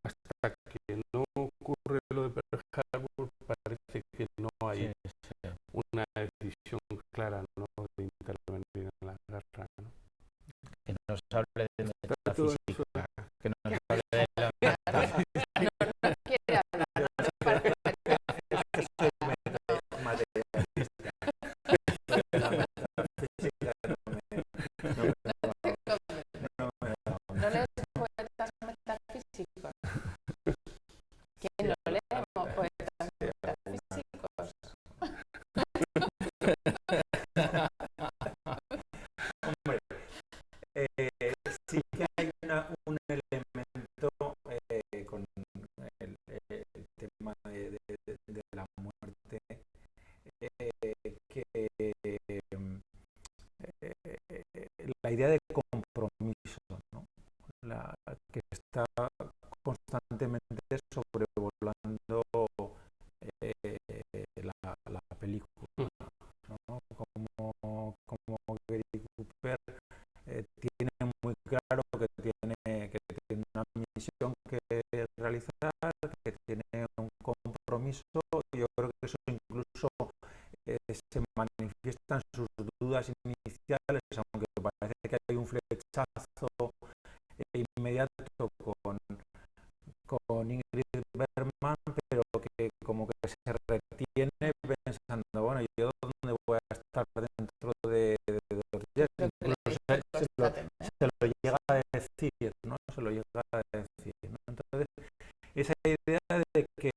Hasta que no ocurre lo de Pearl Harbor, parece que no hay una decisión clara, ¿no?, de intervenir en la guerra, ¿no? Que nos hable de metafísica, que nos hable de la no quiere hablar, no le parece no lees poetas metafísicos. ¿Quién no leemos poetas metafísicos? Hombre, sí que hay un elemento con el tema de la muerte, que la idea de compromiso, ¿no? Que está constantemente sobrevolando la película, ¿no? Como Gary Cooper tiene muy claro que tiene una misión que realizar, que tiene un compromiso. Yo creo que eso incluso se manifiesta en sus dudas iniciales, aunque parece que hay un flechazo inmediato con Ingrid Bergman, pero que como que se retiene pensando, bueno, ¿yo dónde voy a estar dentro de 2 días? Incluso se lo llega a decir, ¿no? Se lo llega a decir, ¿no? Entonces, esa idea de que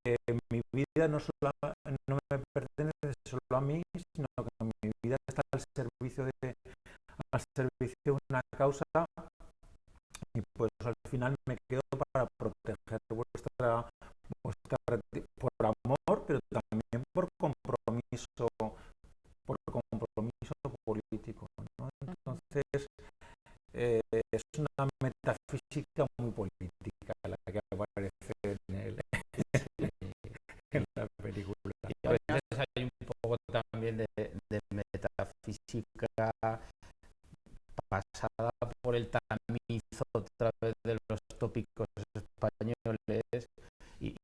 mi vida no me pertenece solo a mí, sino que mi vida está al servicio de una causa, y pues al final me quedo para proteger vuestra por amor, pero también por compromiso político, ¿no? Entonces es una metafísica muy política la que aparece en la película. Y a veces hay un poco también de metafísica pasada por el tamiz otra vez de los tópicos españoles y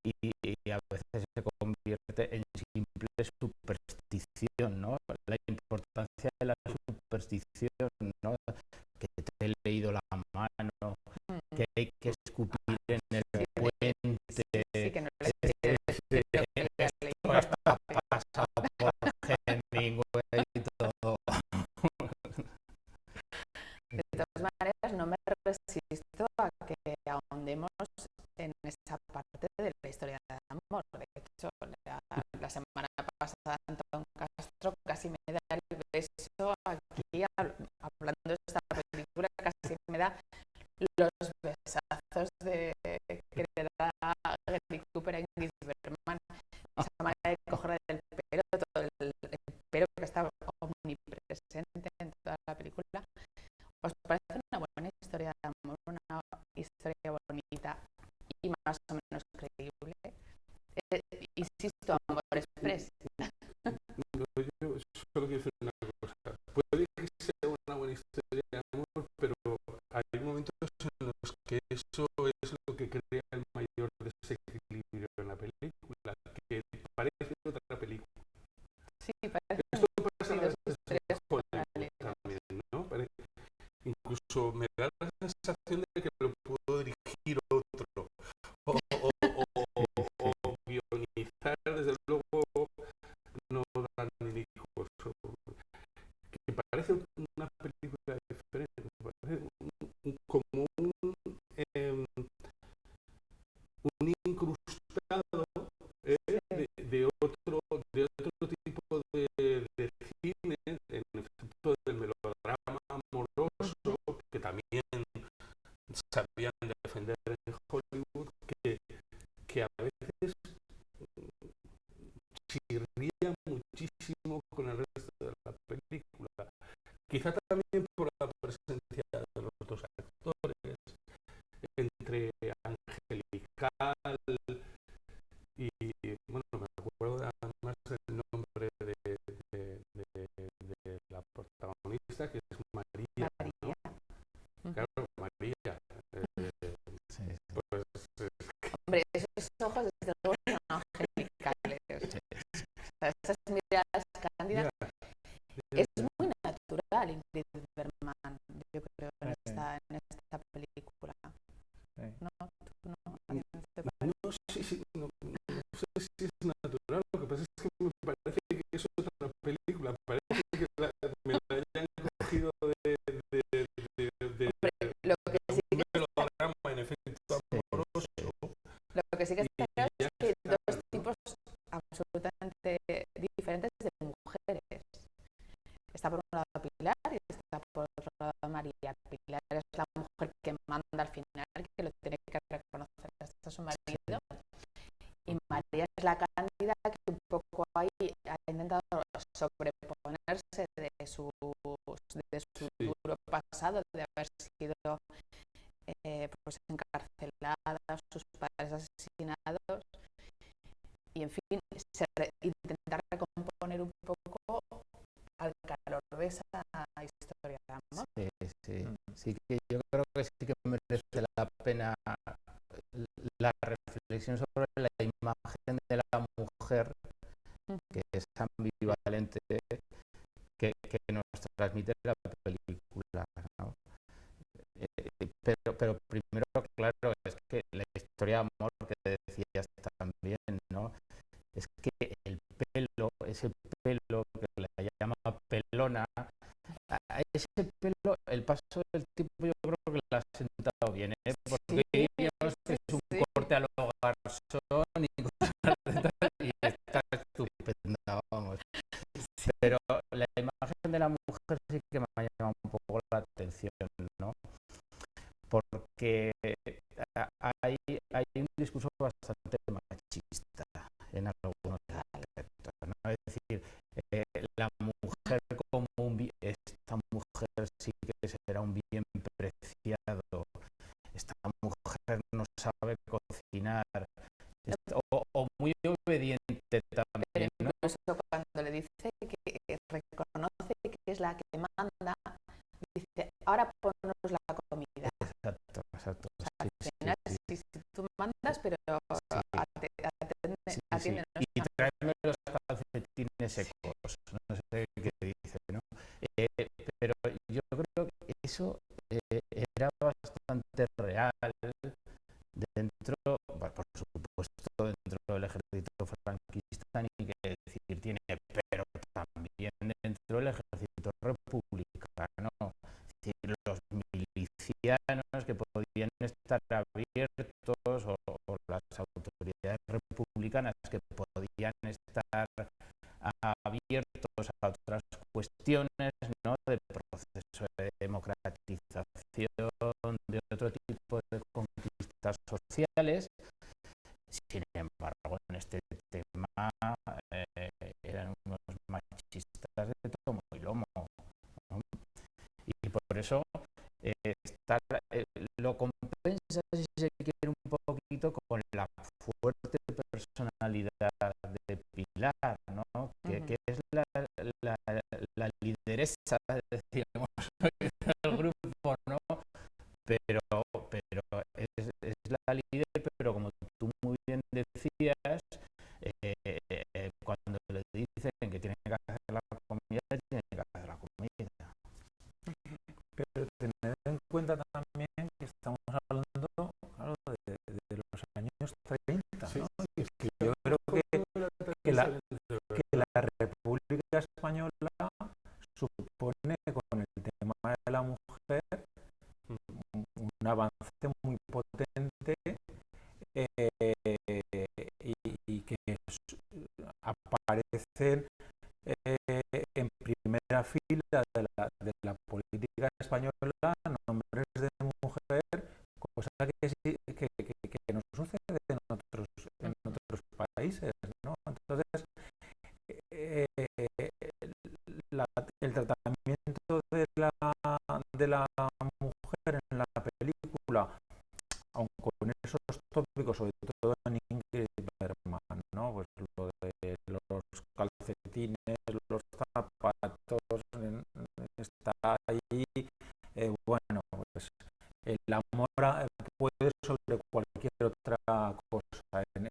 a veces se convierte en simple superstición, ¿no? La importancia de la superstición, ¿no? Que te he leído la mano, que hay que escupir en el puente. Sí, que no le quieres, pero que le has leído. Esto está pasado por Hemingway y todo. De todas maneras, no me resisto a que ahondemos en esa parte de la historia de amor. De hecho, la semana pasada Antón Castro casi me da el beso aquí, hablando de esta película, casi me da los besazos que le da Gary Cooper a Ingrid Bergman. Esa manera de cogerle del pelo, todo el pelo que está omnipresente en toda la película. ¿Os parece una buena historia de amor, una historia bonita y más o menos creíble? Insisto, Amor Express. Yo solo quiero decir una cosa. Puede que sea una buena historia de amor, pero hay momentos en los que eso es lo que crea el mayor desequilibrio en la película, que parece otra película. Sí, parece. Esto pasa a veces en Hollywood también, ¿no? Incluso me da la sensación de que lo puedo dirigir otro o guionizar, desde luego no dan ni hijos, que parece una película diferente, parece como un incrustado de otro tipo de cine, en efecto del melodrama amoroso, que también sabían defender en Hollywood, que a veces chirría muchísimo con el resto de la película. Quizá también por la presencia de los dos actores, entre Angelical y, bueno, me acuerdo además del nombre de la protagonista, que es María, ¿no? Claro, María. Sí. Pues, Hombre, esos ojos desde luego son angelicales. Esas miradas cándidas. Es muy natural Ingrid Bergman, yo creo, en esta película. ¿No? ¿Tú no? No sé si es natural, lo que pasa es que me parece que es otra película, parece que me la hayan cogido de Hombre, lo que sí un melodrama en efecto amoroso. Lo que sí que está claro es que hay dos tipos absolutamente diferentes de mujeres. Está por un lado Pilar y está por otro lado María. Pilar es la mujer que manda al final, que lo tiene que reconocer hasta su marido. Y María es la cándida que un poco ahí ha intentado sobreponerse de su duro pasado, de haber sido pues encarcelada, sus padres asesinados, y en fin, intentar recomponer un poco al calor de esa historia de amor. Sí que yo creo que sí que merece la pena la reflexión sobre la imagen de la mujer, que es ambivalente, que nos transmite la película, ¿no? Pero primero, claro, es que la historia de amor que decías también, ¿no? Es que el pelo, ese pelo que la llama pelona, a ese pelo, el paso del tiempo yo creo que le ha sentado bien, ¿eh? Porque es un corte a lo Garzón y está estupenda, vamos. Pero la imagen de la mujer sí que me ha llamado un poco la atención, ¿no? Porque hay un discurso bastante machista en algunos aspectos, ¿no? Es decir, la mujer como esta mujer sí que será un bien preciado, esta mujer no sabe cocinar, o muy obediente también, ¿no? Incluso cuando le dice que reconoce que es la que manda, dice, ahora ponnos la comida. que podían estar abiertos o las autoridades republicanas que podían estar abiertos a otras cuestiones, ¿no? De proceso de democratización, de otro tipo de conquistas sociales. Sin embargo, en este tema eran unos machistas de tomo y lomo, ¿no? Y por eso lo compensa, si se quiere, un poquito con la fuerte personalidad de Pilar, ¿no? Que es la lideresa, decíamos, del grupo, ¿no? Pero es la líder, pero como tú muy bien decías, cuando le dicen que tienen que hacer la comida, tienen que hacer la comida. Pero tener en cuenta también que estamos hablando, claro, de los años 30, Sí, ¿no? sí, Que yo creo que la República Española supone, con el tema de la mujer, un avance muy potente, y que aparecen en primera fila de la política española nombres de mujer, cosa que no sucede en otros países, ¿no? Entonces, el tratamiento de la mujer en la película, aun con esos tópicos, sobre todo en Ingrid Bergman, ¿no? Pues lo de los calcetines, los zapatos, está ahí, bueno, pues el amor puede sobre cualquier otra cosa en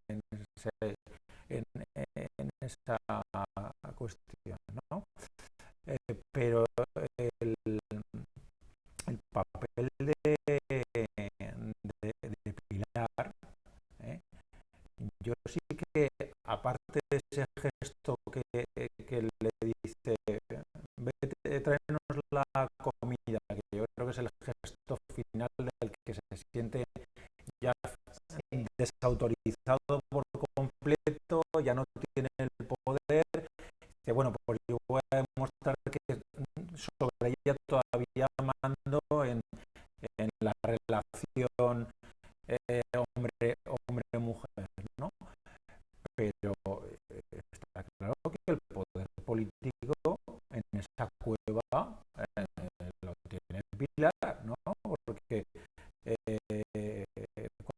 esa cuestión, ¿no? Pero el papel de Pilar, yo sí que, aparte de ese gesto que le dice, vete, tráenos la comida, que yo creo que es el gesto final del que se siente ya desautorizado por completo, ya no tiene el poder, que bueno, pues yo voy a demostrar que sobre ella todavía mando en la relación hombre-mujer, ¿no? Pero está claro que el poder político en esa cueva lo tiene Pilar, ¿no? Porque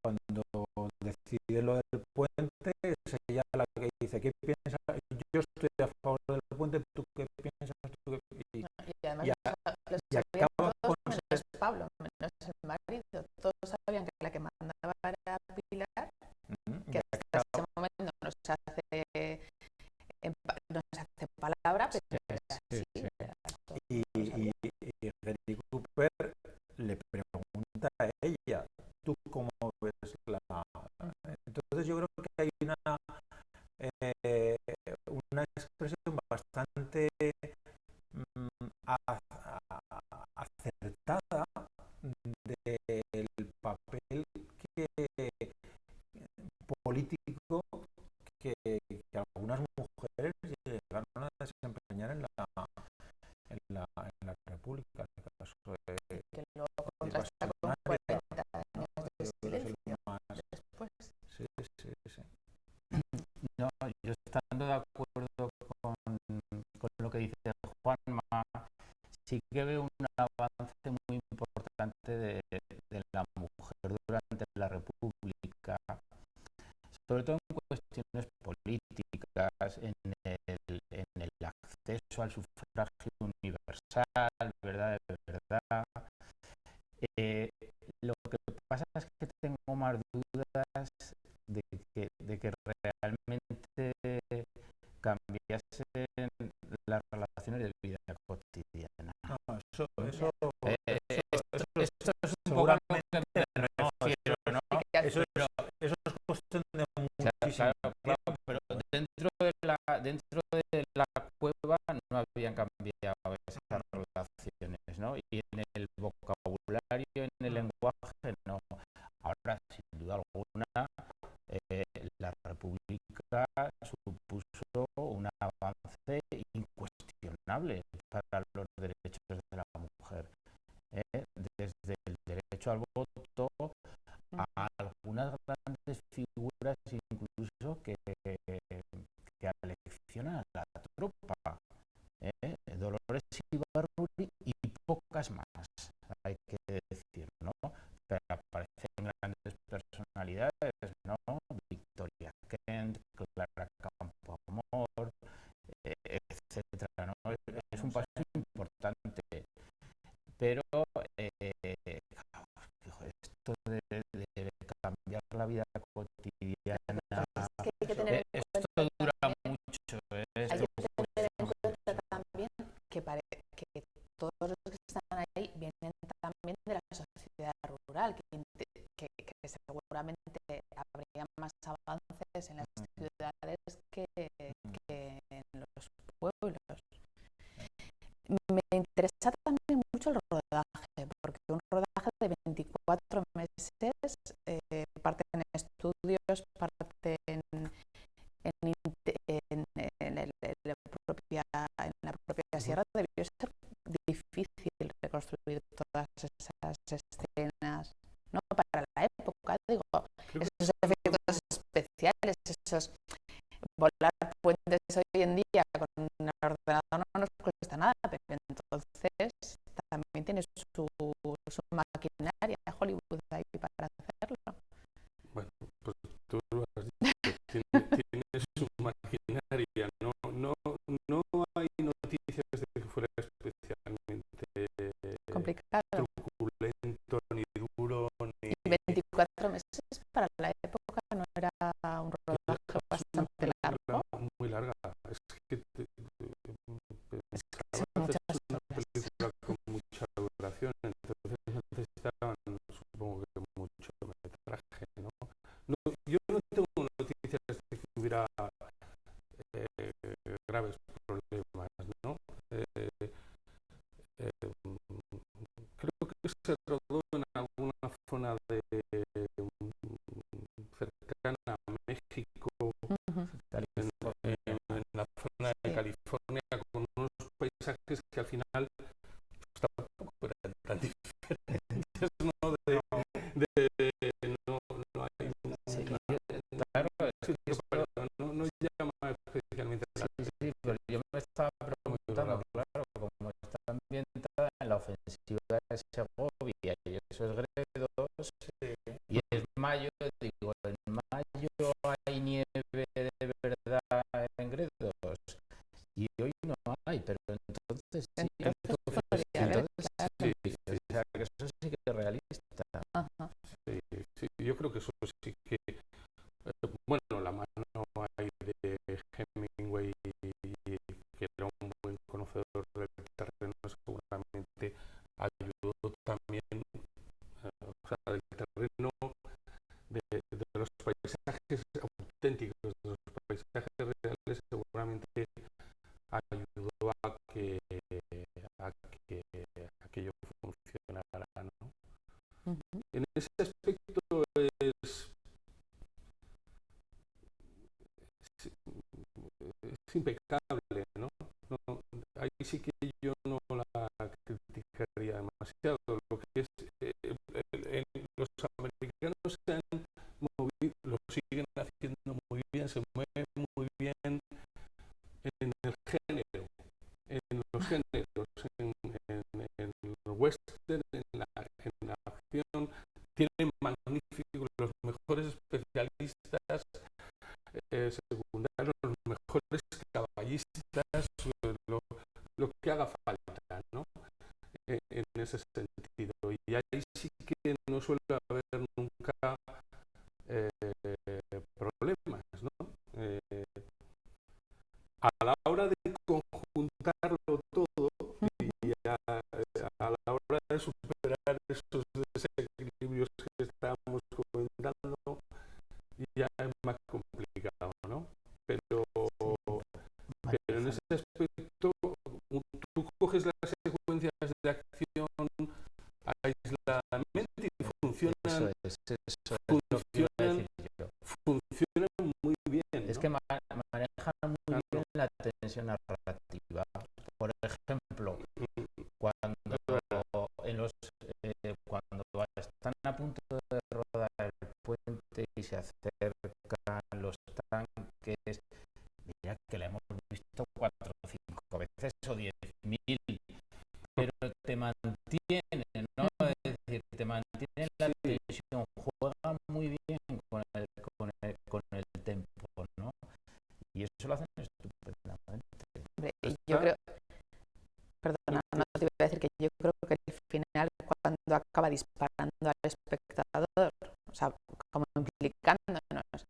cuando decide lo del puente, es ella la que dice, ¿qué piensas? Yo estoy a favor del puente, ¿tú qué piensas? Y además y acaba todos con menos Pablo, menos el marido. Todos sabían que la que mandaba era Pilar, que hasta ese momento no se hace palabra, pero era así. Y Gary Cooper le pregunta a ella, ¿tú cómo ves la...? Entonces yo creo que hay una expresión bastante acertada del papel político que algunas mujeres llegaron a desempeñar en la República. En el caso de que luego contrasta con 40 años de silencio después. Sí. No, yo estando de acuerdo con lo que dice Juanma, sí que veo un avance muy importante de la mujer durante la República, sobre todo en cuestiones políticas, en el acceso al sufragio universal, ¿verdad? De verdad. Lo que pasa es que tengo más dudas de que realmente cambiasen las relaciones de vida cotidiana. No, eso Esto es un poco seguramente a lo que me refiero, ¿no? eso es cuestión de muchísimo claro, pero dentro de la cueva no habían cambiado esas relaciones, ¿no? Y en el vocabulario, en el lenguaje figuras incluso que aleccionan a la tropa. Dolores Ibárruri y pocas más, hay que decir, ¿no? Pero aparecen grandes personalidades, ¿no? Victoria Kent, Clara Campoamor, etcétera, ¿no? Es un paso importante, pero esto de cambiar la vida cotidiana, hay que tener en esto cuenta dura también, mucho, hay que tener en cuenta también que todos los que están ahí vienen también de la sociedad rural, que seguramente habría más avances en las ciudades que en los pueblos. Me interesa también mucho el rodaje, porque un rodaje de 24 meses, parte en estudios, parte en la propia sierra, debió ser difícil reconstruir todas esas escenas, ¿no? Para la época, digo, esos efectos especiales, esos volar puentes hoy en día con un ordenador no nos cuesta nada, pero entonces también tiene su maquinaria Hollywood ahí para hacerlo. Bueno, pues tú lo has dicho, tiene su maquinaria, no hay noticias de que fuera especialmente complicado, truculento, ni duro, ni... Y 24 meses para la época no era un rodaje bastante largo. Muy larga. Es que son muchas una horas. película con mucha duración, entonces necesitaban, supongo que mucho metraje, ¿no? Yo no tengo noticias de que hubiera graves problemas, ¿no? Creo que se rodó en alguna zona cercana a México, en la zona de California, con unos paisajes que al final pues, tampoco eran tan diferentes, ¿no? No hay claro, no llama especialmente la atención. sí, pero yo me estaba preguntando, claro, como está ambientada en la ofensiva de Segovia y esos Gredos, y es mayo, digo, en mayo hay nieve de verdad en Gredos, y hoy no hay, pero entonces sí, Podría haber, claro. Sí, o sea, que eso sí que es realista. Ajá. sí, yo creo que eso sí que, bueno, la mano hay de Hemingway, que era un buen conocedor del terreno, seguramente ayudó también, o sea, del terreno, de los paisajes auténticos, de los paisajes reales, seguramente ayudó a que aquello funcionara, ¿no? Uh-huh. En ese aspecto es impecable, ¿no? Ahí sí que yo no la criticaría demasiado. Lo que es, los americanos se han movido, lo siguen haciendo muy bien, se mueven muy bien en el género, en los géneros, en el western, en la acción. Tienen magníficos, los mejores especialistas secundarios, los mejores caballistas, lo que haga falta, ¿no? En ese sentido. Y ahí sí que no suele haber nunca problemas, ¿no? A la hora de conjuntarlo todo y a la hora de superar esos desequilibrios que estábamos comentando, ya es más complicado, ¿no? Pero en ese aspecto, tú coges las secuencias de acción aisladamente y funcionan, funcionan muy bien, ¿no? Es que manejan muy bien la tensión narrativa. Por ejemplo, cuando están a punto de rodar el puente y se acerca la televisión juega muy bien con el tempo, ¿no? Y eso lo hacen estupendamente. Hombre, y yo creo, perdona, no te iba a decir que yo creo que al final cuando acaba disparando al espectador, o sea, como implicándonos,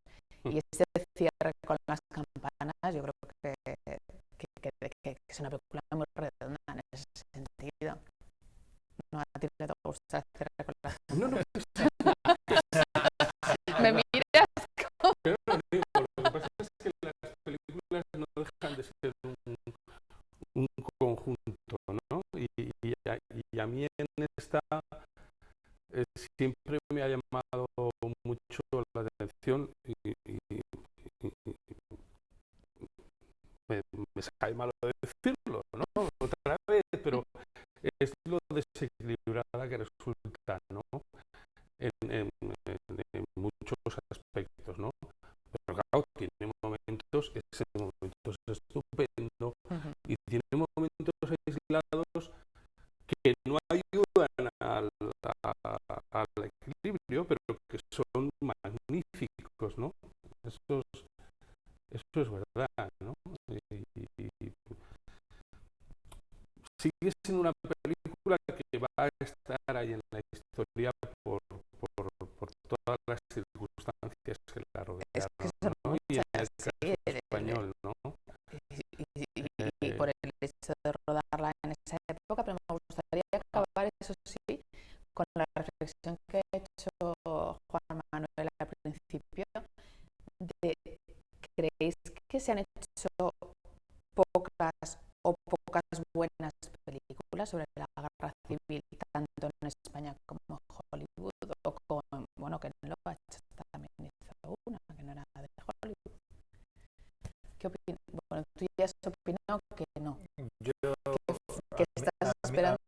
y ese cierre con las campanas, yo creo que es una película muy redonda en ese sentido. No, a ti no te gusta el cierre con las campanas. No. Me miras como... Pero no digo, lo que pasa es que las películas no dejan de ser un conjunto, ¿no? Y a mí en esta siempre me ha llamado mucho la atención y me sabe malo decirlo, ¿no? Otra vez, pero es lo desequilibrada que resulta, ¿no? En muchos aspectos, ¿no? Pero claro, tiene momentos, ese momento es estupendo, y tiene momentos aislados que no ayudan al equilibrio, pero que son magníficos, ¿no? Eso es verdad, ¿no? Y sigue siendo una película que va a estar ahí en la historia por todas las circunstancias que la rodearon, ¿no? Y en el caso español, ¿no? Y por el hecho de rodarla en esa época, pero me gustaría acabar, eso sí, con la reflexión que ha hecho Juan Manuel al principio, de ¿creéis que se han hecho pocas buenas películas sobre la guerra civil, tanto en España como en Hollywood? O como, bueno, que en Loach también hizo una, que no era de Hollywood. ¿Qué opinas? Bueno, tú ya has opinado que no. Que estás esperando.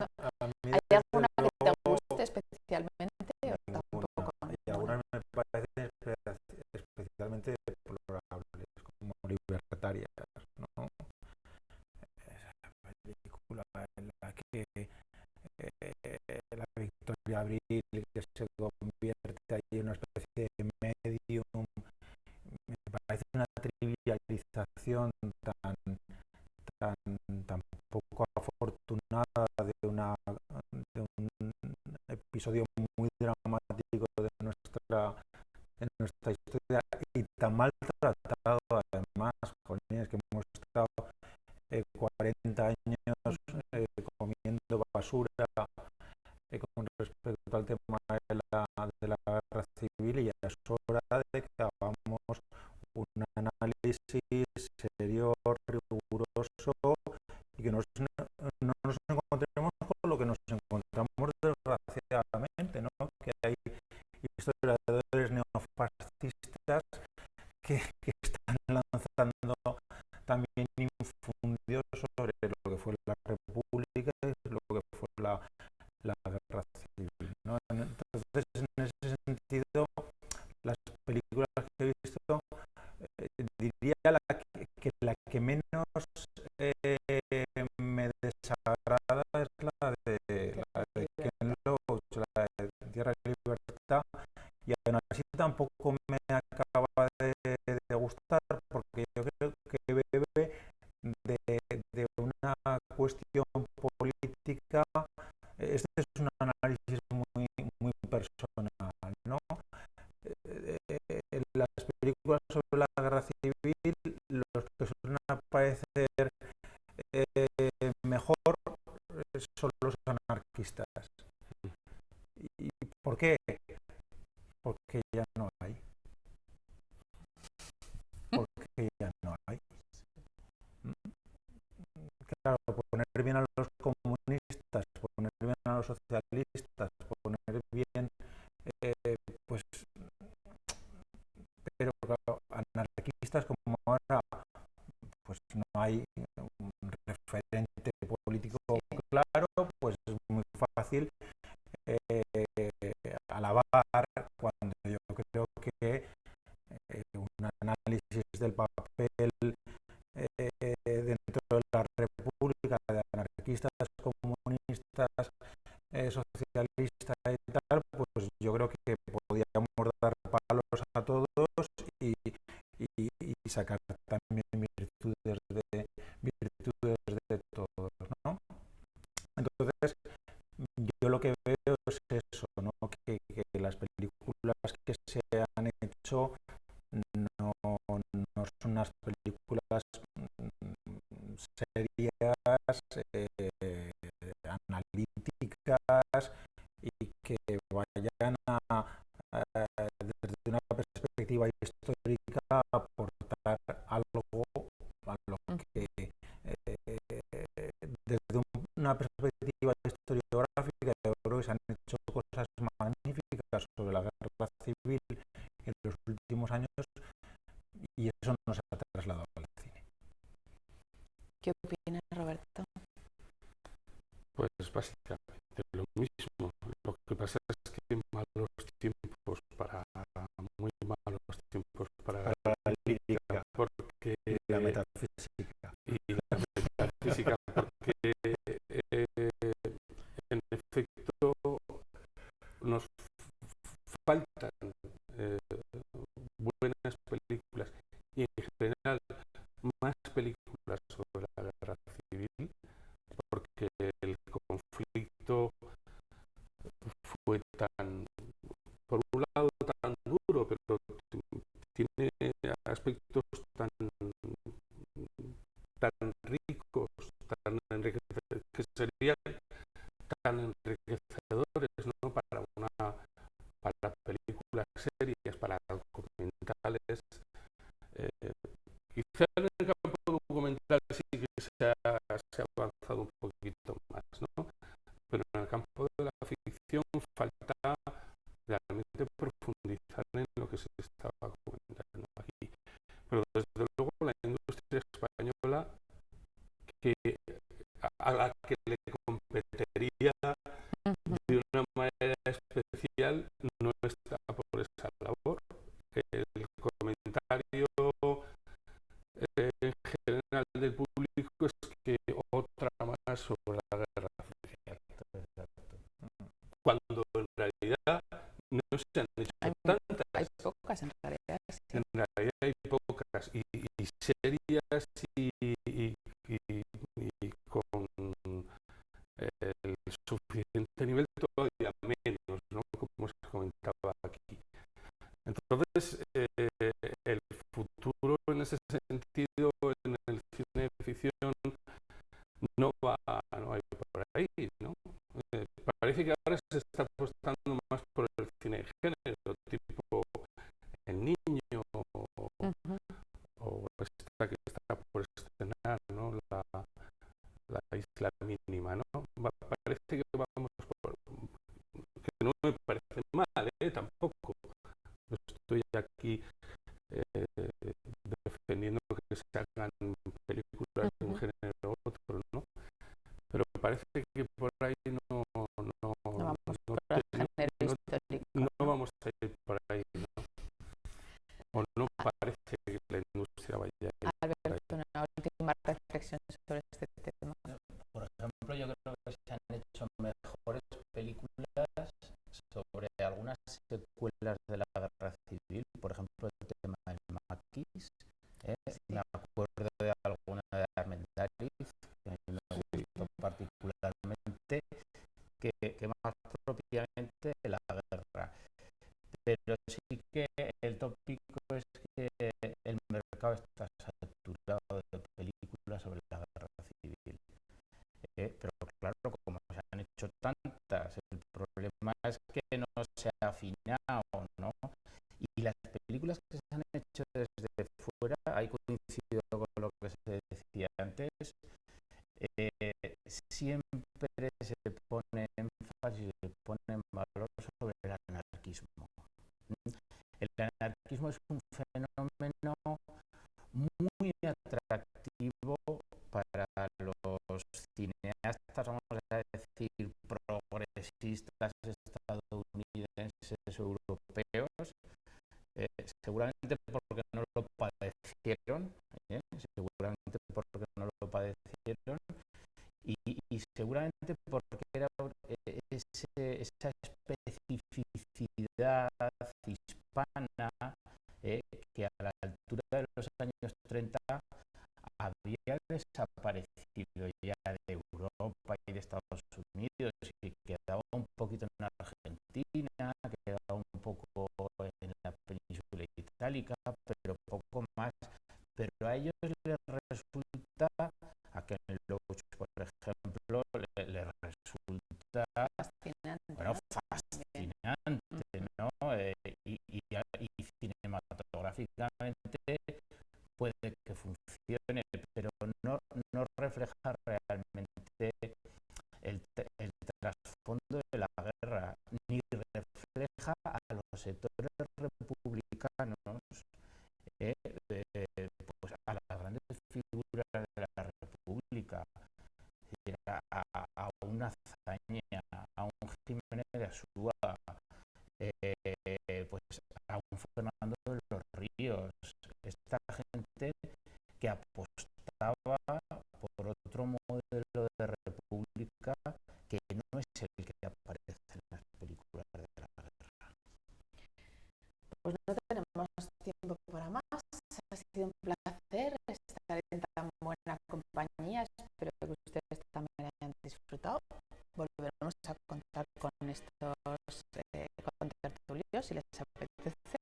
¿Hay alguna que te guste especialmente? Ninguna. Y algunas me parecen especialmente deplorables, como libertarias, ¿no? Esa película en la que la Victoria Abril, que se convierte ahí en una especie de medium, me parece una trivialización tan poco afortunada de un episodio muy dramático de nuestra historia, y tan maltratado además. Es que hemos estado 40 años comiendo basura con respecto al tema de la guerra civil, y ya es hora de que hagamos un análisis serio, riguroso, y que no nos encontremos con lo que nos encontramos desgraciadamente, ¿no? Que hay historiadores neofascistas que están lanzando también infundios sobre lo que fue la República y lo que fue la guerra civil, ¿no? Entonces, en ese sentido, las películas que he visto, diría que la que menos me desagrada es la de Ken Loach, la de Tierra y Libertad, y aún así tampoco me acaba de gustar, porque yo creo que bebe de una cuestión política. Este es un análisis muy personal, ¿no? Las películas sobre la guerra civil, los que suelen aparecer mejor son los anarquistas. ¿Y por qué? Porque ya no hay. Porque ya no hay. Claro, poner bien a los comunistas, poner bien a los socialistas, poner bien, pues, pero claro, anarquistas como ahora, pues no hay un referente político claro, pues es muy fácil alabar, cuando yo creo que un análisis del papel dentro de la República, de anarquistas, comunistas, socialistas y tal, pues que se han hecho no son unas películas serias, analíticas y que vayan desde una perspectiva histórica a aportar algo a lo que desde una perspectiva historiográfica yo creo que se han hecho cosas magníficas sobre la guerra civil en los últimos años y eso no se ha trasladado al cine. ¿Qué opinas, Roberto? Pues básicamente lo mismo. Lo que pasa es que malos tiempos para muy malos tiempos para la lírica, porque la metafísica y la metafísica porque en efecto nos faltan buenas películas y en general más películas sobre la guerra civil porque el conflicto fue tan, por un lado tan duro, pero tiene aspectos tan ricos, tan enriquecedores, que serían tan enriquecedores, ¿no? Para películas serias, para documentales. Quizá en el campo documental sí que se ha avanzado un poquito más, ¿no? Pero en el campo de la ficción falta realmente profundizar en lo que se estaba comentando aquí. Pero desde luego la industria española que a la que le competiría de una manera especial no está por esa labor. El comentario en general del público es que otra más sobre la guerra civil. Cuando en realidad no se han hecho tantas. Hay pocas en realidad. Sí. En realidad hay pocas y serias y con el suficiente nivel todavía menos, ¿no? Como se comentaba aquí. Entonces, el futuro en ese sentido en el cine de ficción no va a ir por ahí, ¿no? Parece que ahora se está apostando más por el cine de género, tipo El Niño o esta que está por estrenar, ¿no? La Isla Mínima, ¿no? Parece que vamos por... que no me parece mal, tampoco. No estoy aquí defendiendo que se hagan películas de un género u otro, ¿no? Pero parece que por ahí no vamos a ir por ahí, ¿no? O no parece que la industria vaya a ir. Alberto, una última reflexión sobre este tema. Por ejemplo, yo creo que se han hecho mejores películas sobre algunas secuelas de la guerra civil, por ejemplo, el tema del maquis. Me acuerdo de alguna de Armendáriz, que a mí me gustó particularmente, que más propiamente la guerra. Pero sí que el tópico es que el mercado está saturado de películas sobre la guerra civil. Pero claro, como se han hecho tantas, el problema es que no se ha afinado, ¿no? Y las películas que se han hecho desde fuera, ahí coincido con lo que se decía antes, siempre se pone énfasis, se pone en valor sobre el anarquismo. El anarquismo es un fenómeno muy atractivo para los cineastas, vamos a decir, progresistas estadounidenses o europeos, seguramente porque no lo padecieron, seguramente porque no lo padecieron y seguramente porque era esa especificidad hispana que a la altura de los años 30 había desaparecido ya de Europa y de Estados Unidos y quedaba un poquito en Argentina, quedaba un poco en metálica, pero poco más. Pero a ellos les resulta, a Ken Loach, por ejemplo, les resulta Fascinante, bueno, ¿no? fascinante, ¿no? Y cinematográficamente puede que funcione, pero no refleja realmente el trasfondo de la guerra, ni refleja a los sectores republicanos, pues a las grandes figuras de la República, a una Azaña, a un Jiménez de Asúa, pues a un Fernando de los Ríos, esta gente que apostaba por otro modelo de república que no es el que aparece en las películas de la guerra. Pues no tenemos tiempo para más. Ha sido un placer estar en tan buena compañía. Espero que ustedes también hayan disfrutado. Volveremos a contar con estos contertulios si les apetece.